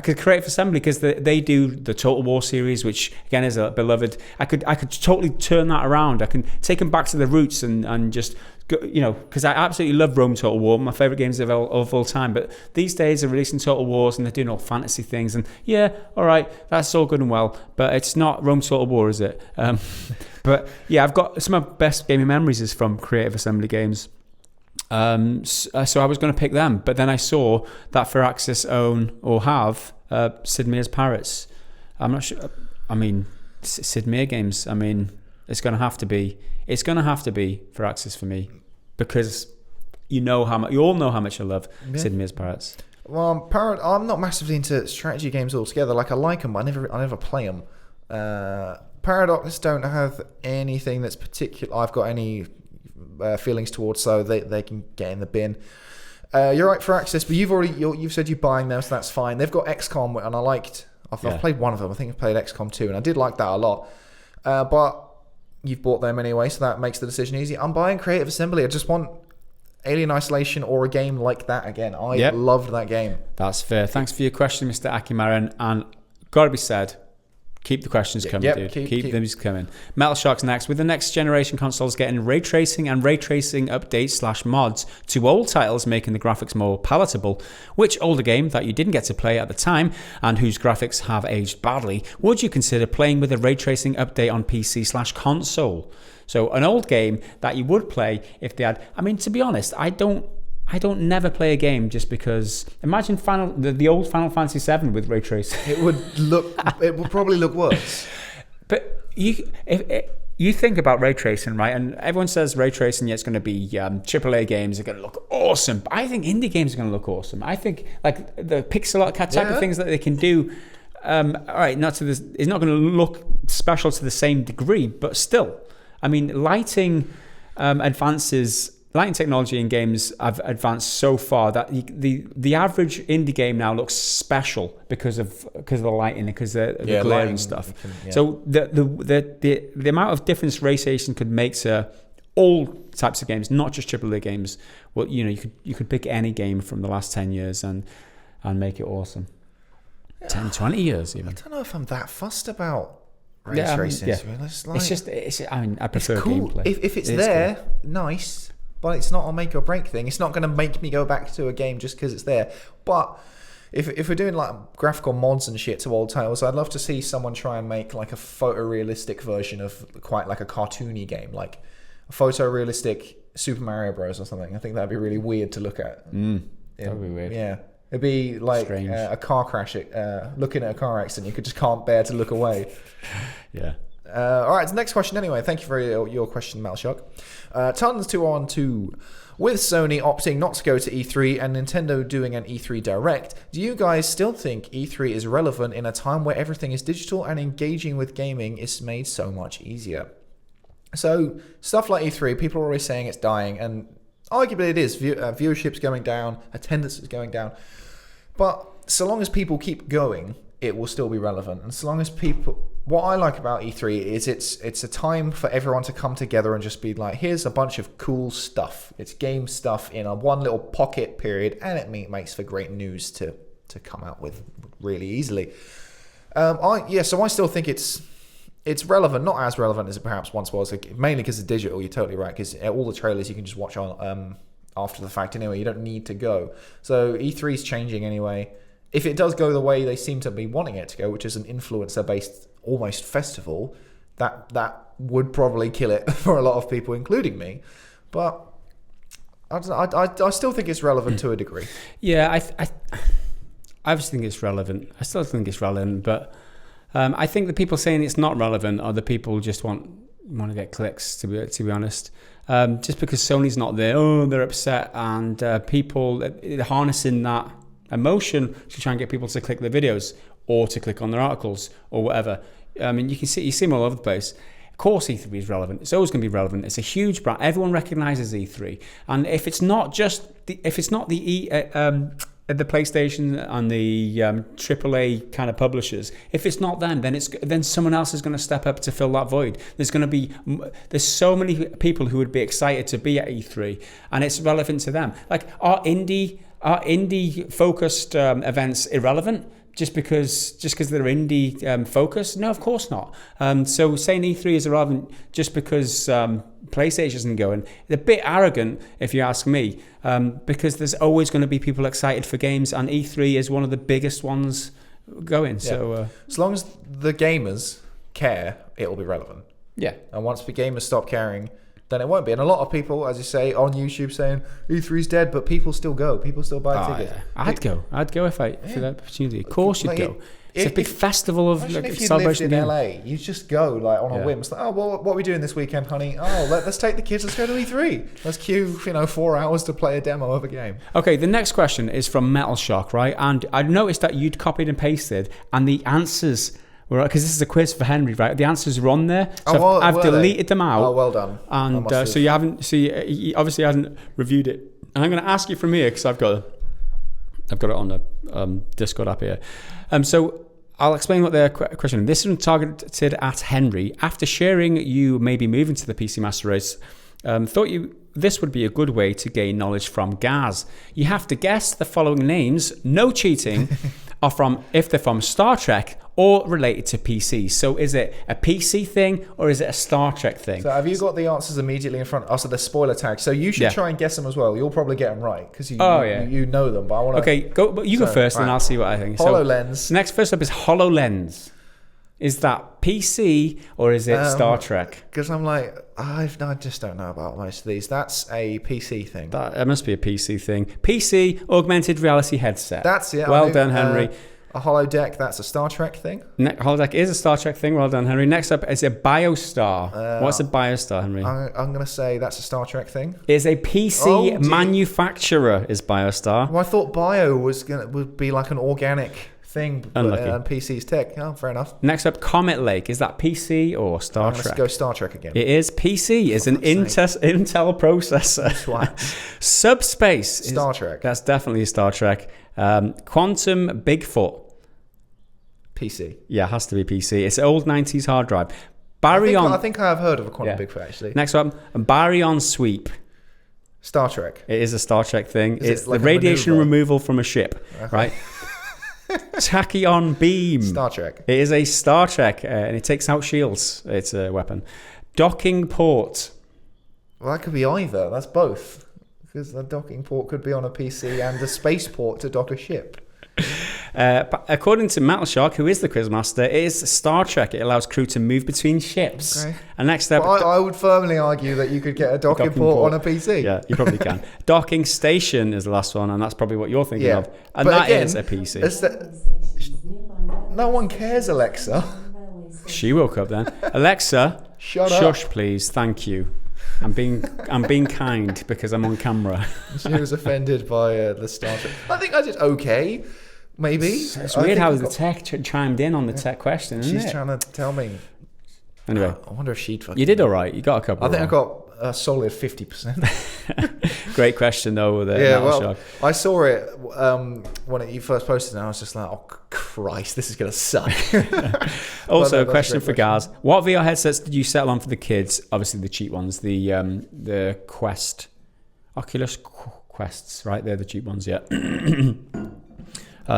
could Creative Assembly because they do the Total War series, which again is a beloved. I could totally turn that around. I can take them back to the roots and just go, because I absolutely love Rome Total War, my favorite games of all time. But these days they're releasing Total Wars and they're doing all fantasy things, and yeah, all right, that's all good and well, but it's not Rome Total War, is it? But yeah, I've got some of my best gaming memories is from Creative Assembly games. So I was going to pick them, but then I saw that Firaxis own or have Sid Meier's Pirates. I'm not sure. I mean, Sid Meier games. I mean, it's going to have to be Firaxis for me because you all know how much I love Sid Meier's Pirates. Well, I'm not massively into strategy games altogether. Like, I like them, but I never play them. Paradox don't have anything that's particular. I've got any feelings towards, so they can get in the bin. You're right for access, but you've said you're buying them, so that's fine. They've got XCOM, and I've played one of them. I think I've played XCOM 2, and I did like that a lot. But you've bought them anyway, so that makes the decision easy. I'm buying Creative Assembly. I just want Alien Isolation or a game like that again. I loved that game. That's fair. Thanks for your question, Mr. Akimaran. And gotta be said, keep the questions coming, dude. Keep them coming. Metal Shark's next. With the next generation consoles getting ray tracing and ray tracing updates / mods to old titles, making the graphics more palatable, which older game that you didn't get to play at the time and whose graphics have aged badly would you consider playing with a ray tracing update on PC / console? So an old game that you would play if they had. I mean, to be honest, I don't never play a game just because. Imagine the old Final Fantasy VII with ray tracing. It would probably look worse. But if you think about ray tracing, right? And everyone says ray tracing, it's going to be AAA games are going to look awesome. But I think indie games are going to look awesome. I think like the pixel art type of things that they can do. All right, not to this. It's not going to look special to the same degree, but still. I mean, lighting technology in games have advanced so far that the average indie game now looks special because of the lighting, because of the glare and stuff. So the amount of difference ray tracing could make to all types of games, not just AAA games. Well, you could pick any game from the last 10 years and make it awesome. 10, 20 years even. I don't know if I'm that fussed about ray tracing. I prefer cool. gameplay. If it's there, cool. Nice. But it's not a make or break thing. It's not going to make me go back to a game just because it's there. But if we're doing like graphical mods and shit to old titles, I'd love to see someone try and make like a photorealistic version of quite like a cartoony game, like a photorealistic Super Mario Bros. Or something. I think that'd be really weird to look at. That'd be weird. Yeah. It'd be like a car crash, looking at a car accident. You can't bear to look away. Yeah. All right, next question anyway. Thank you for your question, Malshock. Tons212. With Sony opting not to go to E3 and Nintendo doing an E3 Direct, do you guys still think E3 is relevant in a time where everything is digital and engaging with gaming is made so much easier? So, stuff like E3, people are always saying it's dying, and arguably it is. Viewership's going down, attendance is going down. But so long as people keep going, it will still be relevant. And so long as people... What I like about E3 is it's a time for everyone to come together and just be like, here's a bunch of cool stuff. It's game stuff in a one little pocket period, and it makes for great news to come out with really easily. So I still think it's relevant, not as relevant as it perhaps once was, mainly because it's digital. You're totally right, because all the trailers you can just watch on after the fact anyway. You don't need to go. So E3 is changing anyway. If it does go the way they seem to be wanting it to go, which is an influencer-based almost festival, that would probably kill it for a lot of people, including me. But I still think it's relevant to a degree. Yeah, I obviously think it's relevant. I still think it's relevant, but I think the people saying it's not relevant are the people who just want to get clicks. To be honest, just because Sony's not there, they're upset, and people harnessing that emotion to try and get people to click their videos or to click on their articles or whatever. I mean, you see them all over the place. Of course, E3 is relevant. It's always going to be relevant. It's a huge brand. Everyone recognizes E3, and if it's not the PlayStation and the AAA kind of publishers, if it's not them, then someone else is going to step up to fill that void. There's so many people who would be excited to be at E3, and it's relevant to them. Like, are indie focused events irrelevant just because they're indie focused? No, of course not. So saying E3 is irrelevant just because PlayStation isn't going, it's a bit arrogant if you ask me, because there's always going to be people excited for games, and E3 is one of the biggest ones going. Yeah. So as long as the gamers care, it'll be relevant. Yeah. And once the gamers stop caring, then it won't be. And a lot of people, as you say, on YouTube saying E3's dead, but people still go. People still buy tickets. Yeah. I'd go if for that opportunity. Of course you'd go. It's a big festival of Imagine if you lived celebration. in LA, you just go like on a whim. It's like, oh, well, what are we doing this weekend, honey? Oh, let's take the kids. Let's go to E3. Let's queue, 4 hours to play a demo of a game. Okay, the next question is from Metal Shock, right? And I noticed that you'd copied and pasted, and the answers were, because this is a quiz for Henry, right? The answers were on there, so I've deleted them out. Oh, well done. And so you haven't, he obviously hasn't reviewed it. And I'm going to ask you from here because I've got it on the Discord app here. So I'll explain what the question is. This one targeted at Henry. After sharing you may be moving to the PC Master Race, thought this would be a good way to gain knowledge from Gaz. You have to guess the following names, no cheating, if they're from Star Trek or related to PC. So is it a PC thing or is it a Star Trek thing? So have you got the answers immediately in front? Oh, so the spoiler tag. So you should try and guess them as well. You'll probably get them right because you know them. But I want to. Okay, go. You go first, and I'll see what I think. HoloLens. So, next, first up is HoloLens. Is that PC or is it Star Trek? Because I'm like, I just don't know about most of these. That's a PC thing. It must be a PC thing. PC, augmented reality headset. That's it. Well done, Henry. A holodeck, that's a Star Trek thing. Holodeck is a Star Trek thing. Well done, Henry. Next up is a Biostar. What's a Biostar, Henry? I'm going to say that's a Star Trek thing. Is a PC manufacturer is Biostar. Well, I thought bio would be like an organic thing, but PC's tech. Oh, fair enough. Next up, Comet Lake. Is that PC or Star Trek? Let's go Star Trek again. It is PC. It's an Intel processor. Subspace. Star Trek. That's definitely Star Trek. Quantum Bigfoot. PC. Yeah, it has to be PC. It's an old 90s hard drive. I think I have heard of a Quantum Bigfoot, actually. Next one, Baryon Sweep. Star Trek. It is a Star Trek thing. It's like the radiation removal from a ship, right? Tachyon Beam. Star Trek. It is a Star Trek, and it takes out shields. It's a weapon. Docking port. Well, that could be either. That's both. Because the docking port could be on a PC and a spaceport to dock a ship. But according to Metal Shark, who is the quizmaster, it is Star Trek. It allows crew to move between ships. Okay. And next up, I would firmly argue that you could get a docking port on a PC. Yeah, you probably can. Docking station is the last one, and that's probably what you're thinking of. And but that again, is a PC. No one cares, Alexa. She woke up then. Alexa, shush, please. Thank you. I'm being kind because I'm on camera. She was offended by the Star Trek. I think I did okay. Maybe. It's weird how the tech chimed in on the tech question, isn't it? She's trying to tell me. Anyway. I wonder if she'd fucking... You did all right. You got a couple. I think I got a solid 50%. Great question, though. I saw it when you first posted it, and I was just like, oh, Christ, this is going to suck. Also, a question for Gaz. What VR headsets did you settle on for the kids? Obviously, the cheap ones. The Quest. Oculus Quests, right? They're the cheap ones, yeah.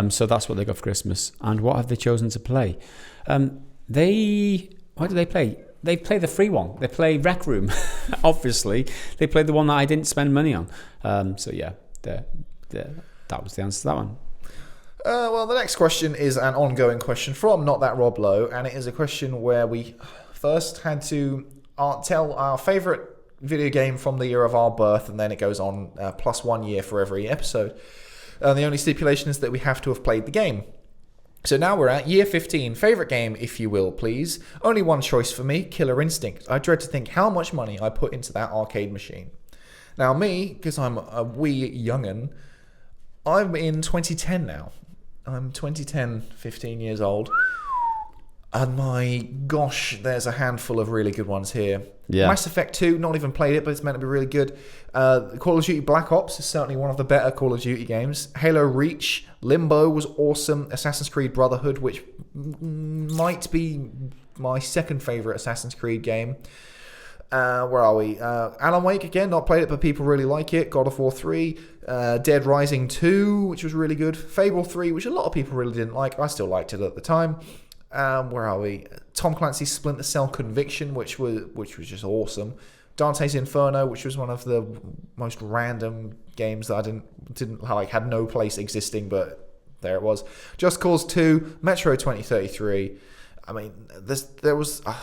So that's what they got for Christmas. And what have they chosen to play? What do they play? They play the free one. They play Rec Room, obviously. They play the one that I didn't spend money on. So yeah, that was the answer to that one. Well, the next question is an ongoing question from Not That Rob Lowe, and it is a question where we first had to tell our favourite video game from the year of our birth, and then it goes on plus 1 year for every episode. The only stipulation is that we have to have played the game. So now we're at year 15. Favourite game, if you will, please. Only one choice for me, Killer Instinct. I dread to think how much money I put into that arcade machine. Now me, because I'm a wee young'un, I'm in 2010 now. I'm 2010, 15 years old. And my gosh, there's a handful of really good ones here. Yeah. Mass Effect 2, not even played it, but it's meant to be really good. Call of Duty Black Ops is certainly one of the better Call of Duty games. Halo Reach, Limbo was awesome. Assassin's Creed Brotherhood, which might be my second favourite Assassin's Creed game. Where are we? Alan Wake, again, not played it, but people really like it. God of War 3. Dead Rising 2, which was really good. Fable 3, which a lot of people really didn't like. I still liked it at the time. Where are we? Tom Clancy's Splinter Cell Conviction, which was just awesome. Dante's Inferno, which was one of the most random games that I didn't like, had no place existing, but there it was. Just Cause 2, Metro 2033, I mean, there was a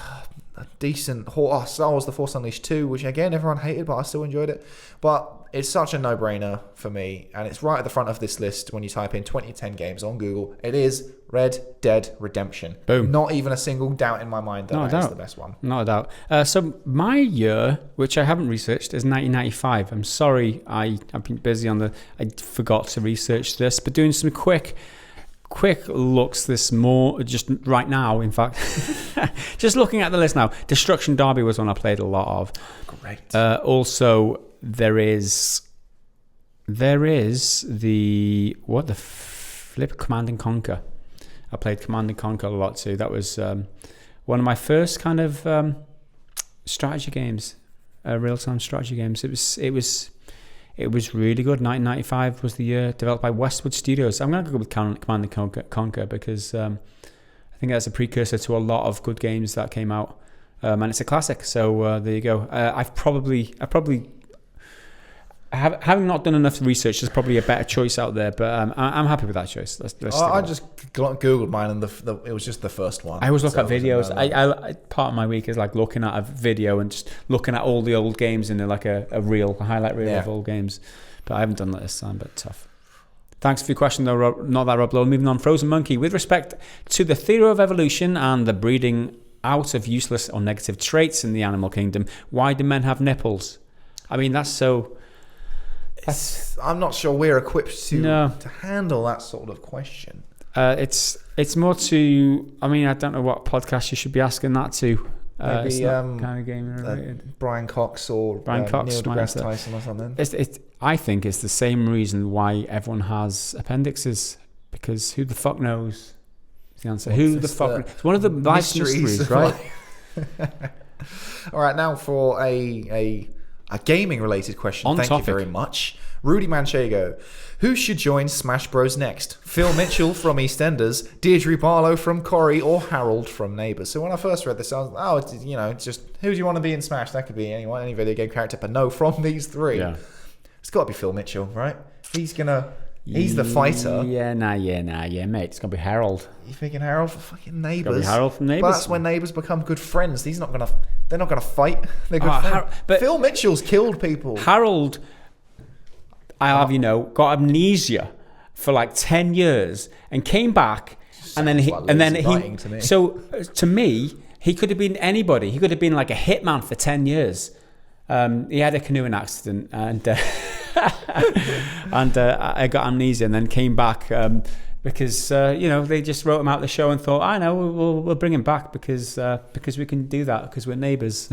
decent Star Wars: The Force Unleashed 2, which again everyone hated, but I still enjoyed it. But it's such a no-brainer for me, and it's right at the front of this list when you type in 2010 games on Google. It is Red Dead Redemption. Boom. Not even a single doubt in my mind that is the best one. Not a doubt. So my year, which I haven't researched, is 1995. I'm sorry, I've been busy I forgot to research this, but doing some quick looks this more just right now, in fact. Just looking at the list now. Destruction Derby was one I played a lot of. Great. Also, there is the Command and Conquer. I played Command and Conquer a lot too. That was one of my first kind of strategy games, real-time strategy games. It was really good. 1995 was the year, developed by Westwood Studios. I'm going to go with Command and Conquer because I think that's a precursor to a lot of good games that came out, and it's a classic. So there you go. Having not done enough research, there's probably a better choice out there, but I'm happy with that choice. I just googled mine, and it was just the first one. I always look at videos. I part of my week is like looking at a video and just looking at all the old games in like a highlight reel of old games. But I haven't done that this time. But tough. Thanks for your question, though. Not that Rob Lowe. Moving on, Frozen Monkey. With respect to the theory of evolution and the breeding out of useless or negative traits in the animal kingdom, why do men have nipples? I mean, that's so. I'm not sure we're equipped to handle that sort of question. It's more to. I mean, I don't know what podcast you should be asking that to. Maybe kind of gaming related. Brian Cox or Neil deGrasse Tyson or something. I think it's the same reason why everyone has appendixes, because who the fuck knows? Is the answer. Who the fuck? It's one of the life mysteries, right? All right, now for a gaming related question. Thank you very much. Rudy Manchego. Who should join Smash Bros next? Phil Mitchell from EastEnders, Deirdre Barlow from Corrie, or Harold from Neighbours? So when I first read this, I was it's just who do you want to be in Smash? That could be anyone, any video game character, but no, from these three. Yeah. It's got to be Phil Mitchell, right? He's the fighter. Yeah, mate. It's gonna be Harold. You thinking Harold for fucking Neighbours? It's gonna be Harold from Neighbours. But that's when Neighbours become good friends. They're not gonna fight. They're good friends. But Phil Mitchell's killed people. Harold, I'll have got amnesia for like 10 years and came back, and then he. So to me, he could have been anybody. He could have been like a hitman for 10 years. He had a canoeing accident and I got amnesia and then came back because they just wrote him out of the show and thought, I know, we'll bring him back because we can do that because we're neighbours.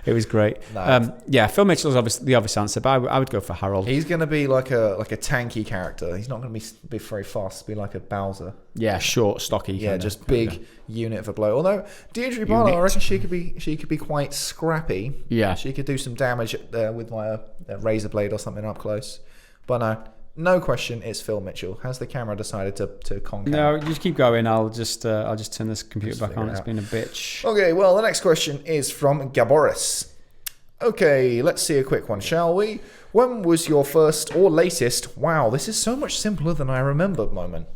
It was great. Phil Mitchell's obviously the obvious answer, but I would go for Harold. He's going to be like a tanky character. He's not going to be very fast. Be like a Bowser. Yeah, short, stocky. Yeah, just big unit of a blow. Although Deirdre Barlow, I reckon she could be quite scrappy. Yeah, she could do some damage with my razor blade or something up close. But no question, it's Phil Mitchell. Has the camera decided to conquer? No, just keep going. I'll just turn this computer back on. It's been a bitch. Okay, well, the next question is from Gaboris. Okay, let's see a quick one, shall we? When was your first or latest, wow, this is so much simpler than I remember moment?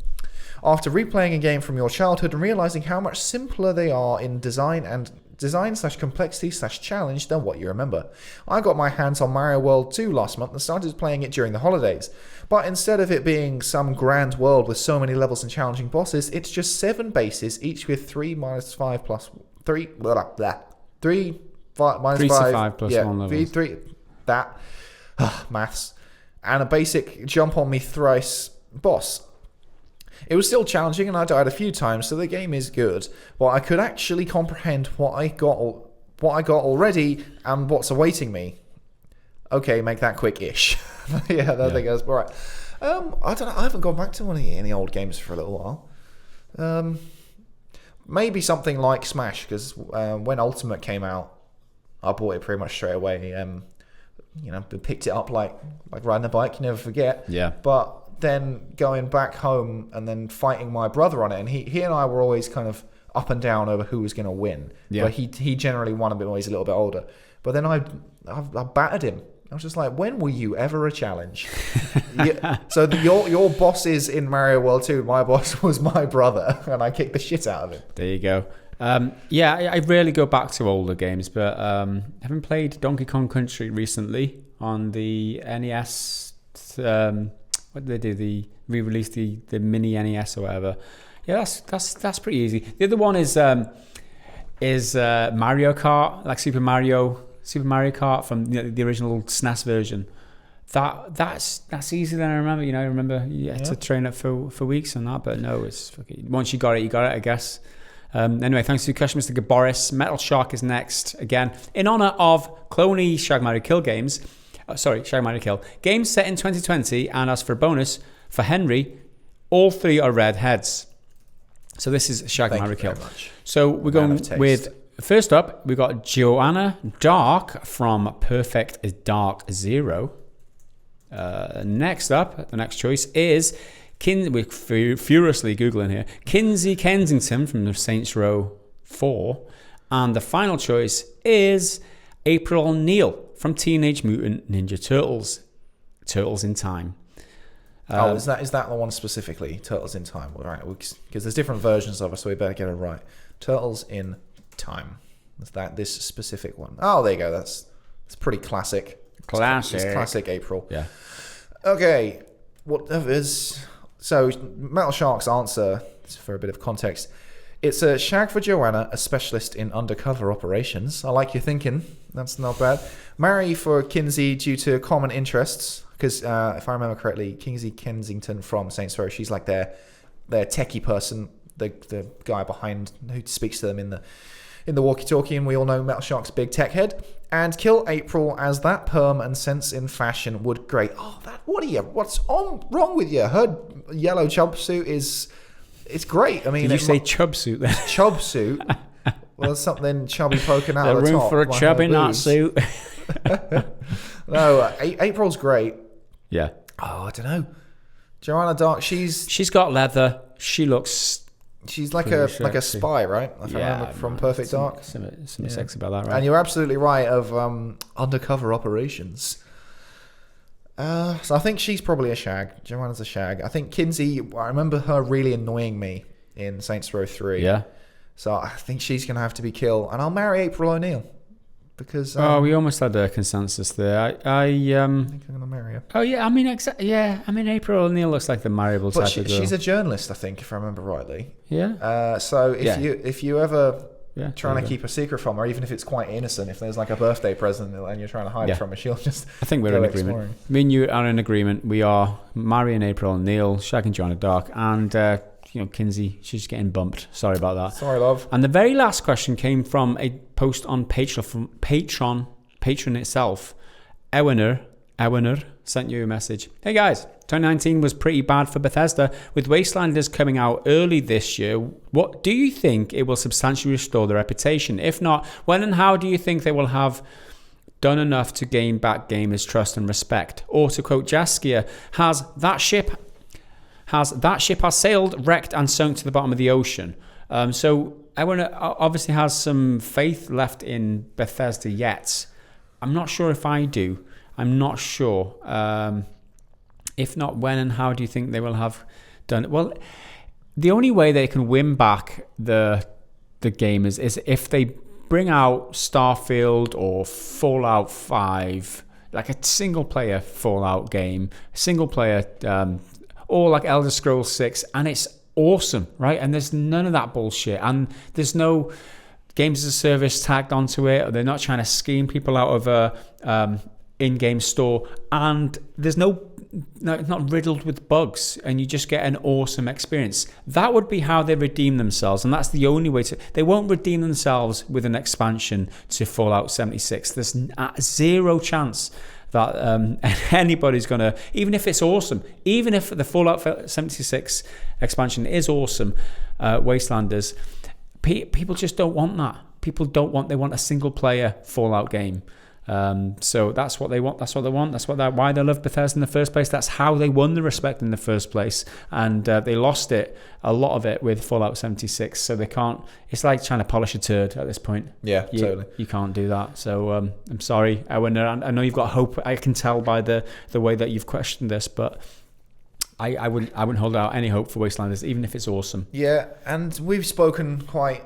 After replaying a game from your childhood and realizing how much simpler they are in design/complexity/challenge than what you remember. I got my hands on Mario World 2 last month and started playing it during the holidays. But instead of it being some grand world with so many levels and challenging bosses, it's just 7 bases, each with 3 minus 5 plus 3, blah, blah, 3 minus 3 5, to 5 plus 1 levels. 3, that, maths, and a basic jump on me thrice boss. It was still challenging and I died a few times, so the game is good, but I could actually comprehend what I got already and what's awaiting me. Okay, make that quick-ish. Yeah, that thing goes. All right. I don't know. I haven't gone back to any old games for a little while. Maybe something like Smash, because when Ultimate came out, I bought it pretty much straight away. Picked it up like riding a bike. You never forget. Yeah. But then going back home and then fighting my brother on it, and he and I were always kind of up and down over who was going to win. Yeah. But he generally won a bit when he's a little bit older. But then I battered him. I was just like, when were you ever a challenge? So your boss is in Mario World 2. My boss was my brother, and I kicked the shit out of him. There you go. I rarely go back to older games, but I haven't played Donkey Kong Country recently on the NES. What did they do? They re-released the mini NES or whatever. Yeah, that's pretty easy. The other one is Mario Kart, like Super Mario Kart from the original SNES version. That's easier than I remember. I remember you had to train it for weeks on that, but no, it's once you got it, I guess. Anyway, thanks to question, Mr. Gaboris. Metal Shark is next again in honor of cloney Shag Marry Kill games. Shag Marry Kill games set in 2020, and as for a bonus for Henry, all three are redheads. So this is Shag Marry Kill. So we're going with, first up, we've got Joanna Dark from Perfect Dark Zero. Next up, the next choice is we're furiously Googling here. Kinsey Kensington from the Saints Row 4. And the final choice is April O'Neil from Teenage Mutant Ninja Turtles. Turtles in Time. Is that the one specifically? Turtles in Time. All right, because there's different versions of it, so we better get it right. Turtles in Time. Is that this specific one? Oh, there you go. It's pretty classic. It's classic April. Yeah. Okay. So Metal Shark's answer, for a bit of context, it's a Shag for Joanna, a specialist in undercover operations. I like your thinking. That's not bad. Marry for Kinsey due to common interests. Because if I remember correctly, Kinsey Kensington from Saints Row, she's like their techie person, the guy behind who speaks to them in the walkie-talkie, and we all know Metal Shark's big tech head. And kill April as that perm and sense in fashion would grate. What's wrong with you? Her yellow jumpsuit it's great. I mean, did you say chub suit then? Chub suit. Well, there's something chubby poking out of the room top. For a chub in that suit. No, April's great. Yeah. Oh, I don't know. Joanna Dark, she's got leather. She's like a spy, right? If I remember from Perfect Dark. Something sexy about that, right? And you're absolutely right of undercover operations. So I think she's probably a Shag. Joanna's a Shag. I think Kinsey, I remember her really annoying me in Saints Row 3. Yeah. So I think she's going to have to be killed. And I'll marry April O'Neil. Because we almost had a consensus there. I think I'm going to marry her. Oh yeah, I mean April O'Neil looks like the marriable type of girl. She's a journalist, I think, if I remember rightly. Yeah. So if you ever trying to keep a secret from her, even if it's quite innocent, if there's like a birthday present and you're trying to hide it from her, she'll just. I think we're in agreement. Me and you are in agreement. We are marrying April O'Neil, shagging Joanna Dark, and Kinsey, she's getting bumped. Sorry about that. Sorry, love. And the very last question came from a post on Patreon from Patreon itself. Ewener sent you a message. Hey guys, 2019 was pretty bad for Bethesda, with Wastelanders coming out early this year. What do you think it will substantially restore their reputation? If not, when and how do you think they will have done enough to gain back gamers' trust and respect? Or to quote Jaskier, has that ship sailed, wrecked, and sunk to the bottom of the ocean? So Ewener obviously has some faith left in Bethesda yet. I'm not sure if I do. I'm not sure. If not, when and how do you think they will have done it? Well, the only way they can win back the gamers is if they bring out Starfield or Fallout 5, like a single-player Fallout game, single-player, or like Elder Scrolls 6, and it's awesome, right? And there's none of that bullshit, and there's no games as a service tagged onto it, or they're not trying to scheme people out of a in-game store, and there's it's not riddled with bugs, and you just get an awesome experience. That would be how they redeem themselves, and that's the only way to. They won't redeem themselves with an expansion to Fallout 76. There's zero chance that anybody's gonna, even if it's awesome, even if the Fallout 76 expansion is awesome, Wastelanders, people just don't want that. They want a single player Fallout game. So that's what they want. That's what they want. That's why they love Bethesda in the first place. That's how they won the respect in the first place. And they lost a lot of it with Fallout 76. So they can't. It's like trying to polish a turd at this point. Yeah, totally. You can't do that. So I'm sorry. I know you've got hope. I can tell by the way that you've questioned this, but I wouldn't hold out any hope for Wastelanders, even if it's awesome. Yeah, and we've spoken quite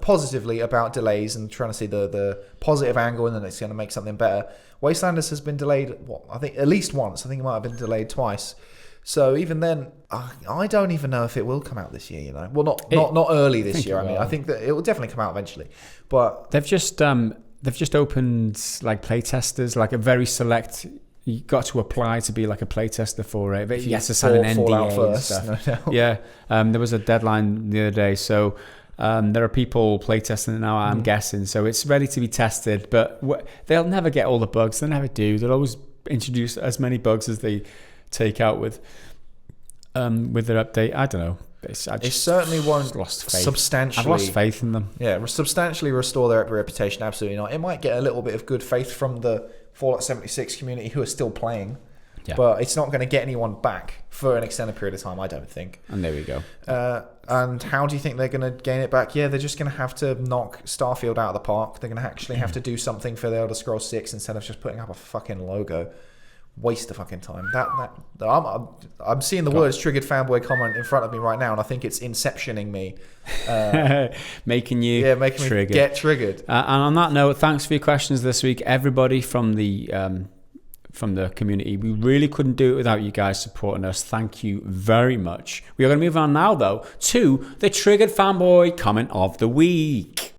positively about delays and trying to see the positive angle, and then it's going to make something better. Wastelanders has been delayed, I think at least once. I think it might have been delayed twice. So even then, I don't even know if it will come out this year. Well, not early this year. I mean, I think that it will definitely come out eventually. But they've just opened like playtesters, like a very select. You got to apply to be like a playtester for it. But you have to sign an NDA first. And stuff. No. Yeah, there was a deadline the other day, so there are people playtesting it now. I'm guessing, so it's ready to be tested. But they'll never get all the bugs. They never do. They'll always introduce as many bugs as they take out with their update. I don't know. It certainly won't lost faith. Substantially. I've lost faith in them. Yeah, substantially restore their reputation. Absolutely not. It might get a little bit of good faith from the Fallout 76 community who are still playing, but it's not going to get anyone back for an extended period of time, I don't think. And there we go. And how do you think they're going to gain it back? Yeah, they're just going to have to knock Starfield out of the park. They're going to actually have to do something for the Elder Scrolls 6 instead of just putting up a fucking logo. Waste of fucking time. I'm seeing the words triggered fanboy comment in front of me right now, and I think it's inceptioning me, making me get triggered. And on that note, thanks for your questions this week, everybody from the community. We really couldn't do it without you guys supporting us. Thank you very much. We are going to move on now, though, to the triggered fanboy comment of the week.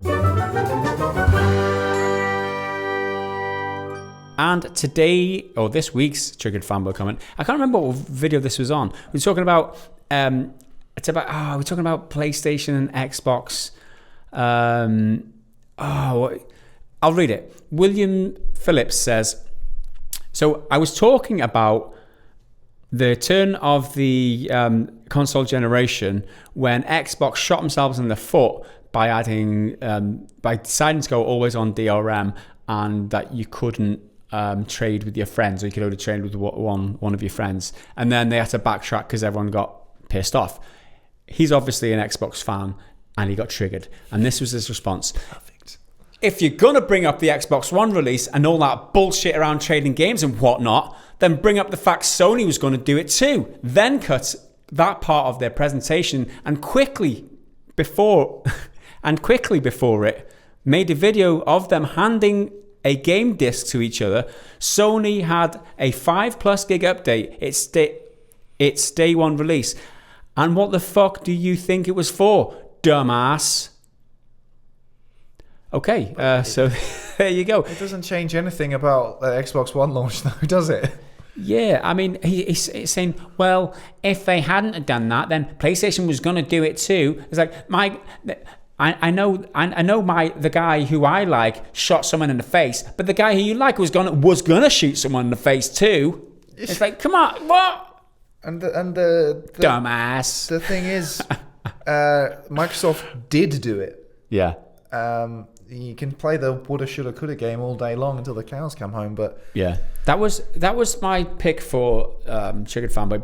And this week's triggered fanboy comment, I can't remember what video this was on. We're talking about we're talking about PlayStation and Xbox. I'll read it. William Phillips says, so I was talking about the turn of the console generation when Xbox shot themselves in the foot by deciding to go always on DRM, and that you couldn't trade with your friends, or you could only trade with one of your friends, and then they had to backtrack because everyone got pissed off. He's obviously an Xbox fan, and he got triggered, and this was his response. Perfect. If you're gonna bring up the Xbox One release and all that bullshit around trading games and whatnot, then bring up the fact Sony was going to do it too. Then cut that part of their presentation and quickly before it made a video of them handing a game disc to each other. Sony had a 5+ gig update. It's day one release. And what the fuck do you think it was for, dumbass? Okay, so there you go. It doesn't change anything about the Xbox One launch, though, does it? Yeah, I mean, he's saying, well, if they hadn't done that, then PlayStation was going to do it too. It's like, I know the guy who I like shot someone in the face, but the guy who you like was gonna shoot someone in the face too. It's like, come on, what? And the dumbass. The thing is, Microsoft did do it. Yeah. You can play the woulda, shoulda, coulda game all day long until the cows come home, but yeah, that was my pick for triggered fanboy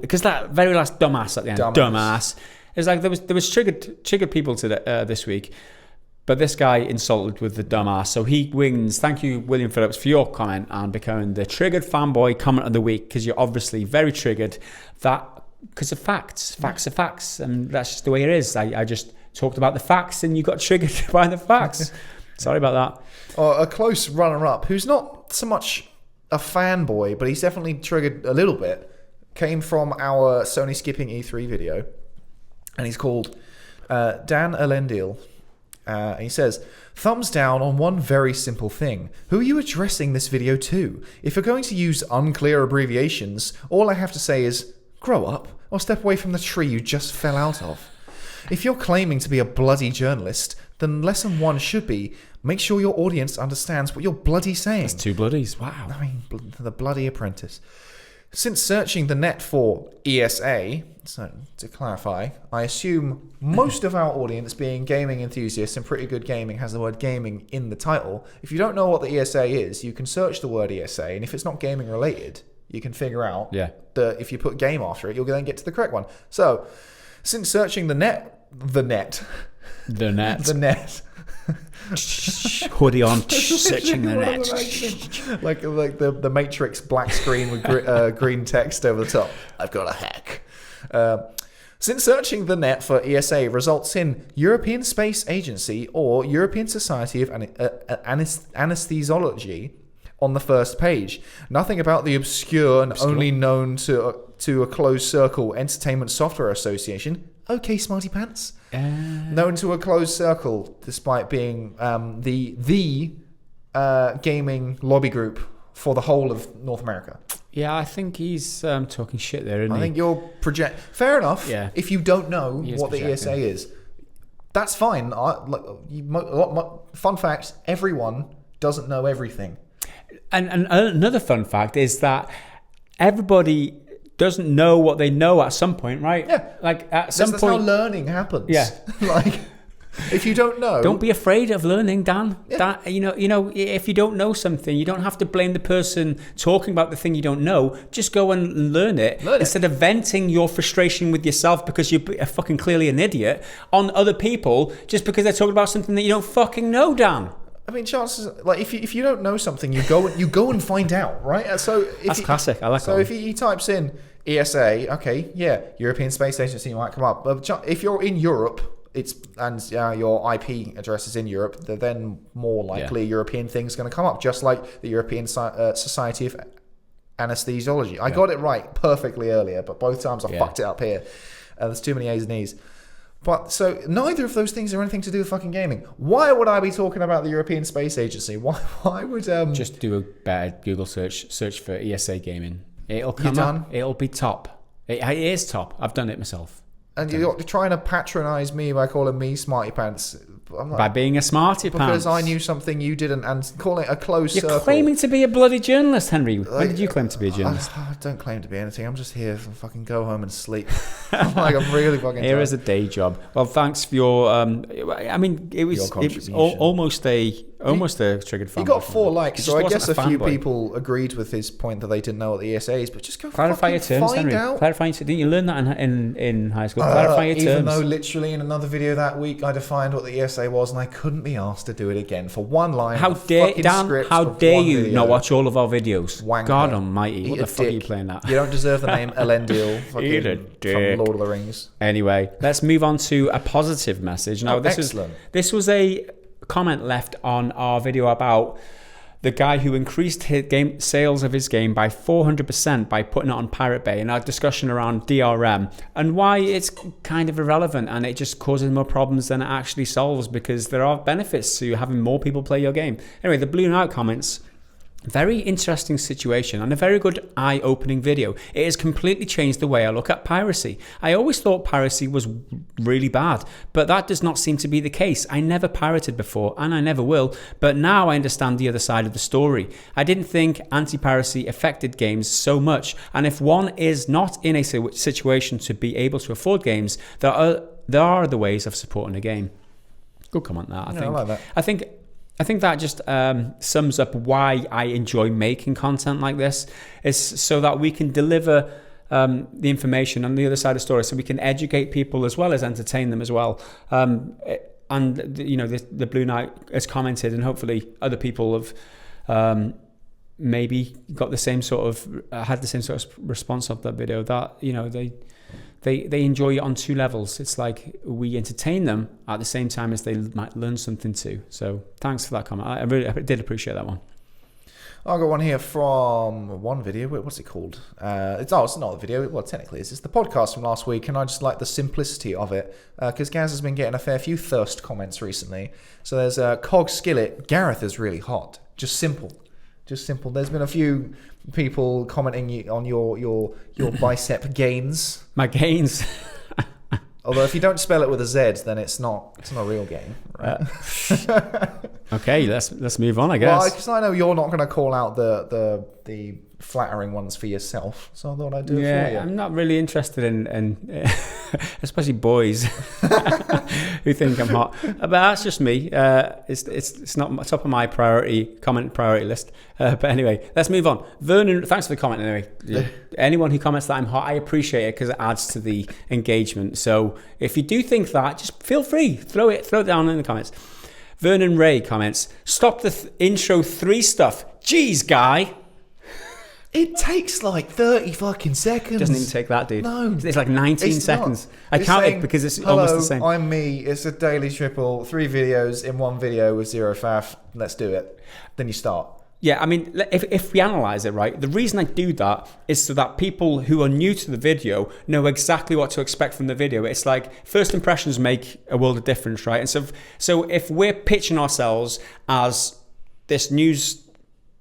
because that very last dumbass at the end, dumbass. It's like there was triggered people this week, but this guy insulted with the dumbass, so he wins. Thank you, William Phillips, for your comment and becoming the triggered fanboy comment of the week, because you're obviously very triggered because of facts. Facts are facts, and that's just the way it is. I just talked about the facts, and you got triggered by the facts. Sorry about that. A close runner-up, who's not so much a fanboy, but he's definitely triggered a little bit, came from our Sony skipping E3 video. And he's called Dan Elendil. He says, thumbs down on one very simple thing. Who are you addressing this video to? If you're going to use unclear abbreviations, all I have to say is, grow up, or step away from the tree you just fell out of. If you're claiming to be a bloody journalist, then lesson 1 should be, make sure your audience understands what you're bloody saying. That's 2 bloodies, wow. I mean, the bloody apprentice. Since searching the net for ESA, so to clarify, I assume most of our audience being gaming enthusiasts and Pretty Good Gaming has the word gaming in the title. If you don't know what the ESA is, you can search the word ESA, and if it's not gaming related, you can figure out that if you put game after it, you'll then get to the correct one. So, since searching the net, hoodie on, searching the net, like the Matrix black screen with green text over the top. I've got a hack. Since searching the net for ESA results in European Space Agency or European Society of Anesthesiology on the first page. Nothing about the obscure and only known to a closed circle Entertainment Software Association. Okay, smarty pants. Known to a closed circle, despite being the gaming lobby group for the whole of North America. Yeah, I think he's talking shit there, isn't he? I think you're Fair enough. Yeah. If you don't know what the ESA is, that's fine. Fun fact: everyone doesn't know everything. And another fun fact is that everybody doesn't know what they know at some point, right? Yeah. Like at some That's point, how learning happens. Yeah. Like, if you don't know, don't be afraid of learning, Dan. Yeah. You know, if you don't know something, you don't have to blame the person talking about the thing you don't know. Just go and learn it instead of venting your frustration with yourself because you're fucking clearly an idiot on other people just because they're talking about something that you don't fucking know, Dan. I mean, chances like if you don't know something, you go and find out, right? So that's classic. I like that. So if he types in ESA, okay, yeah, European Space Agency might come up. But if you're in Europe, your IP address is in Europe, then more likely European things going to come up, just like the European Society of Anesthesiology. I got it right perfectly earlier, but both times I fucked it up here. There's too many A's and E's. But so neither of those things are anything to do with fucking gaming. Why would I be talking about the European Space Agency? Why would just do a better Google search for ESA gaming? It'll come up. It'll be top. It is top. I've done it myself. And you're trying to patronise me by calling me smarty pants. By being a smarty pants. Because I knew something you didn't, and calling it a closed circle. You're claiming to be a bloody journalist, Henry. When did you claim to be a journalist? I don't claim to be anything. I'm just here to fucking go home and sleep. I'm really fucking Here tired. is a day job. Well, thanks for your... I mean, it was almost a triggered fan. He got 4 likes, so I guess a few people agreed with his point that they didn't know what the ESA is, but just go clarify your terms, find Henry. out. Clarify your terms. Didn't you learn that in high school? Clarify your terms. Even though literally in another video that week I defined what the ESA was, and I couldn't be asked to do it again for one line. How dare you not watch all of our videos? Wanker. God almighty, what the fuck are you playing at? You don't deserve the name Elendil from Lord of the Rings. Anyway, let's move on to a positive message. Now, this was a comment left on our video about the guy who increased his game sales of his game by 400% by putting it on Pirate Bay, and our discussion around DRM and why it's kind of irrelevant and it just causes more problems than it actually solves, because there are benefits to having more people play your game. Anyway, the Blue Knight comments: very interesting situation and a very good eye-opening video. It has completely changed the way I look at piracy. I always thought piracy was really bad, but that does not seem to be the case. I never pirated before, and I never will, but now I understand the other side of the story. I didn't think anti-piracy affected games so much, and if one is not in a situation to be able to afford games, there are other ways of supporting a game. Good comment, that. I like that. I think that just sums up why I enjoy making content like this, is so that we can deliver the information on the other side of the story, so we can educate people as well as entertain them as well. And you know, the Blue Knight has commented, and hopefully other people have maybe got the same sort of had the same sort of response of that video, that you know they enjoy it on 2 levels. It's like we entertain them at the same time as they might learn something too. So thanks for that comment. I did appreciate that one. I got one here from one video. Wait, what's it called? It's not a video. Well, technically it's the podcast from last week, and I just like the simplicity of it, because Gaz has been getting a fair few thirst comments recently. So there's Cog Skillet. Gareth is really hot. Just simple. There's been a few people commenting on your bicep gains. My gains. Although if you don't spell it with a Z, then it's not a real game, right? Okay, let's move on, I guess. Well, because I know you're not going to call out the flattering ones for yourself. So I thought I'd do it for you. I'm not really interested in especially boys who think I'm hot. But that's just me. It's not top of my comment priority list. But anyway, let's move on. Vernon, thanks for the comment anyway. Anyone who comments that I'm hot, I appreciate it because it adds to the engagement. So if you do think that, just feel free. Throw it down in the comments. Vernon Ray comments, stop the intro 3 stuff. Jeez, guy. It takes like 30 fucking seconds. Doesn't even take that, dude. No. It's like 19 seconds. I counted because it's almost the same. I'm me. It's a daily triple. 3 videos in 1 video with 0 faff. Let's do it. Then you start. Yeah, I mean, if we analyse it, right, the reason I do that is so that people who are new to the video know exactly what to expect from the video. It's like first impressions make a world of difference, right? And so if we're pitching ourselves as this news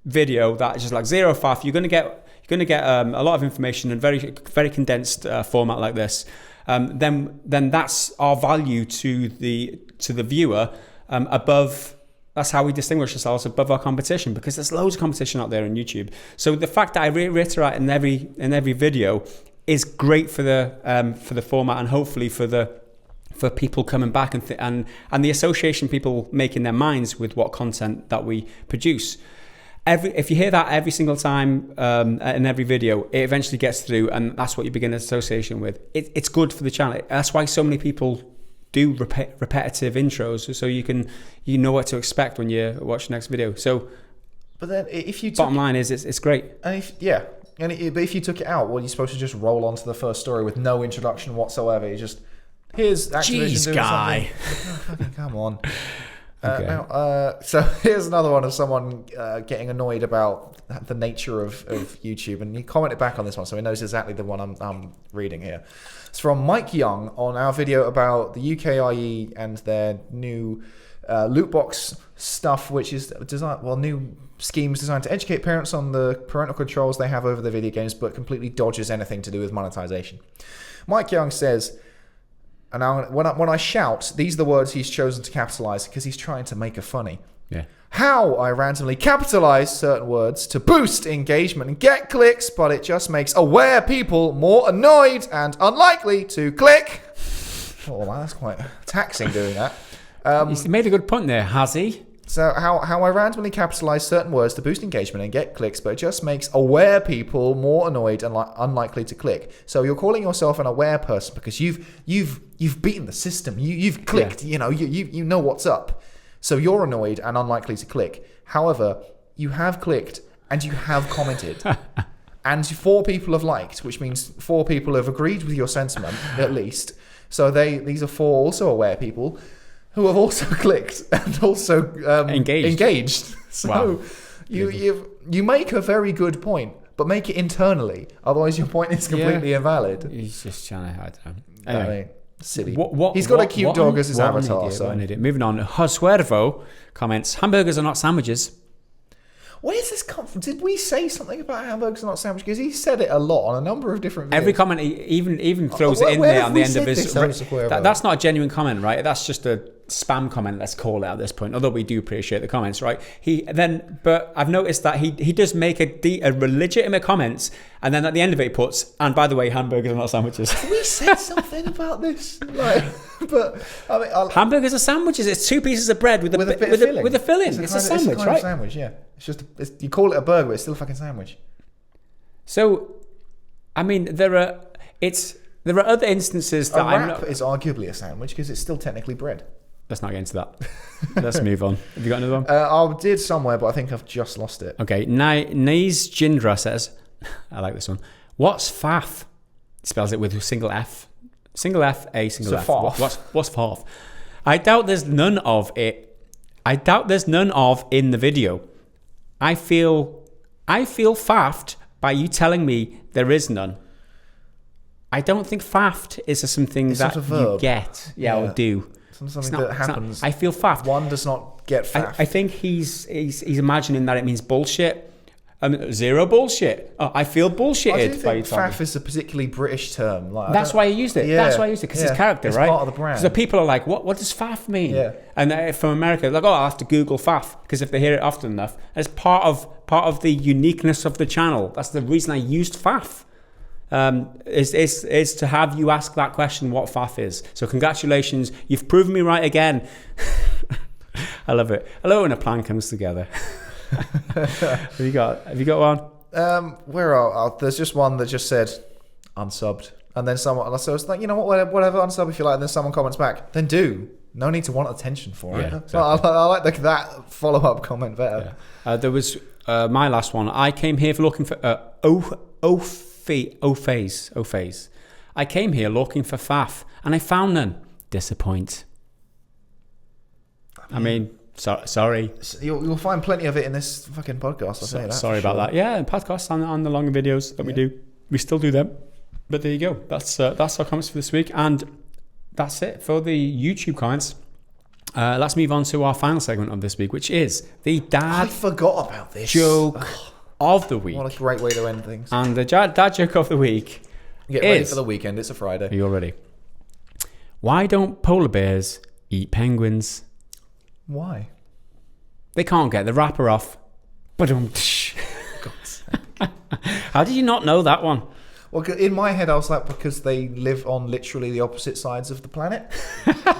video that is just like 0 faff, you're going to get a lot of information in very condensed format like this. Then that's our value to the viewer above. That's how we distinguish ourselves above our competition, because there's loads of competition out there on YouTube. So the fact that I reiterate in every video is great for the format, and hopefully for people coming back and the association people make in their minds with what content that we produce. If you hear that every single time in every video, it eventually gets through, and that's what you begin an association with. It's good for the channel. That's why so many people do repetitive intros, so you know what to expect when you watch the next video. So, but then if you bottom line is it's great. And if you took it out, well, you're supposed to just roll onto the first story with no introduction whatsoever. You just here's Activision doing guy. Something. Come on. Okay. So here's another one of someone getting annoyed about the nature of YouTube, and he commented back on this one, so he knows exactly the one I'm reading here. It's from Mike Young on our video about the UKIE and their new loot box stuff, which is new schemes designed to educate parents on the parental controls they have over the video games, but completely dodges anything to do with monetization. Mike Young says, and when I shout, these are the words he's chosen to capitalize because he's trying to make it funny. Yeah. How I randomly capitalize certain words to boost engagement and get clicks, but it just makes aware people more annoyed and unlikely to click. Oh, wow, that's quite taxing doing that. He's made a good point there, has he? So how I randomly capitalize certain words to boost engagement and get clicks, but it just makes aware people more annoyed and unlikely to click. So you're calling yourself an aware person because you've beaten the system. You've clicked. Yeah. You know what's up. So you're annoyed and unlikely to click. However, you have clicked and you have commented. And 4 people have liked, which means 4 people have agreed with your sentiment, at least. So these are 4 also aware people who have also clicked and also engaged. So wow. You make a very good point, but make it internally. Otherwise, your point is completely invalid. He's just trying to hide them. Anyway. Silly. He's got a cute dog as his avatar. What an idiot. Moving on. Josuervo comments, hamburgers are not sandwiches. Where's this come from? Did we say something about hamburgers are not sandwiches? Because he said it a lot on a number of different videos. Every comment, he even throws it in there on the end of his... That's not a genuine comment, right? That's just a spam comment, let's call it at this point, although we do appreciate the comments, right? But I've noticed that he does make a legitimate comments, and then at the end of it he puts, and by the way, hamburgers are not sandwiches. We said something about this, but I mean, hamburgers are sandwiches. It's 2 pieces of bread with a filling. It's a sandwich, right? It's a sandwich, yeah. It's just you call it a burger, but it's still a fucking sandwich. So, I mean, there are other instances that a wrap is arguably a sandwich because it's still technically bread. Let's not get into that. Let's move on. Have you got another one? I did somewhere, but I think I've just lost it. Okay. Naze Jindra says, I like this one. What's faff? He spells it with a single F. Single F, a single F. What's faff? I doubt there's none of it. I doubt there's none of in the video. I feel faffed by you telling me there is none. I don't think faffed is something that you get. Or do. Something that happens. I feel faffed. One does not get faffed. I think he's imagining that it means bullshit. Zero bullshit. Oh, I feel bullshitted. I do think faff is a particularly British term. Like, that's why I used it. Yeah, that's why I used it, because it's character, it's right? part of the brand. Because the people are like, what does faff mean? Yeah. And from America, they're like, I'll have to Google faff, because if they hear it often enough, it's part of the uniqueness of the channel. That's the reason I used faff. Is to have you ask that question, what faff is. So congratulations, you've proven me right again. I love it. I love when a plan comes together. Have you got one? There's just one that just said unsubbed, and then someone. So it's like, you know what, whatever, unsub if you like. And then someone comments back, then do. No need to want attention for it. Exactly. I like that follow up comment better. Yeah. There was my last one. I came here for looking for phase. I came here looking for faff, and I found none. Disappoint. I mean, sorry. You'll find plenty of it in this fucking podcast. I'll say that. Sorry about that. Yeah, podcasts on the longer videos that we do. We still do them. But there you go. That's our comments for this week, and that's it for the YouTube comments. Let's move on to our final segment of this week, which is the dad. I forgot about this joke of the week. What a great way to end things. And the dad joke of the week. Get ready for the weekend. It's a Friday. Are you all ready? Why don't polar bears eat penguins? Why? They can't get the wrapper off. How did you not know that one? Well, in my head, I was like, because they live on literally the opposite sides of the planet.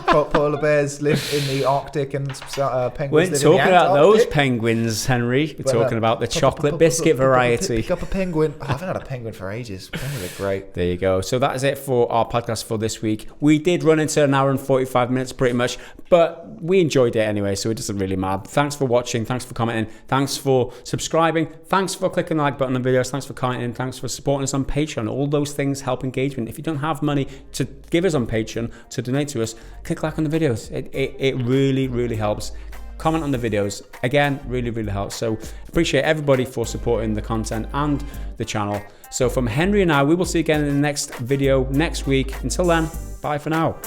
Polar bears live in the Arctic, and penguins We're live in the talking about those Antarctic. penguins, Henry. We're talking about the chocolate biscuit variety. Pick up a penguin. I haven't had a penguin for ages. Penguins are great. There you go. So that is it for our podcast for this week. We did run into an hour and 45 minutes pretty much, but we enjoyed it anyway, so it doesn't really matter. Thanks for watching. Thanks for commenting. Thanks for subscribing. Thanks for clicking the like button on the videos. Thanks for commenting. Thanks for supporting us on Patreon. All those things help engagement. If you don't have money to give us on Patreon, to donate to us, click like on the videos. It really, really helps. Comment on the videos. Again, really, really helps. So appreciate everybody for supporting the content and the channel. So from Henry and I, we will see you again in the next video next week. Until then, bye for now.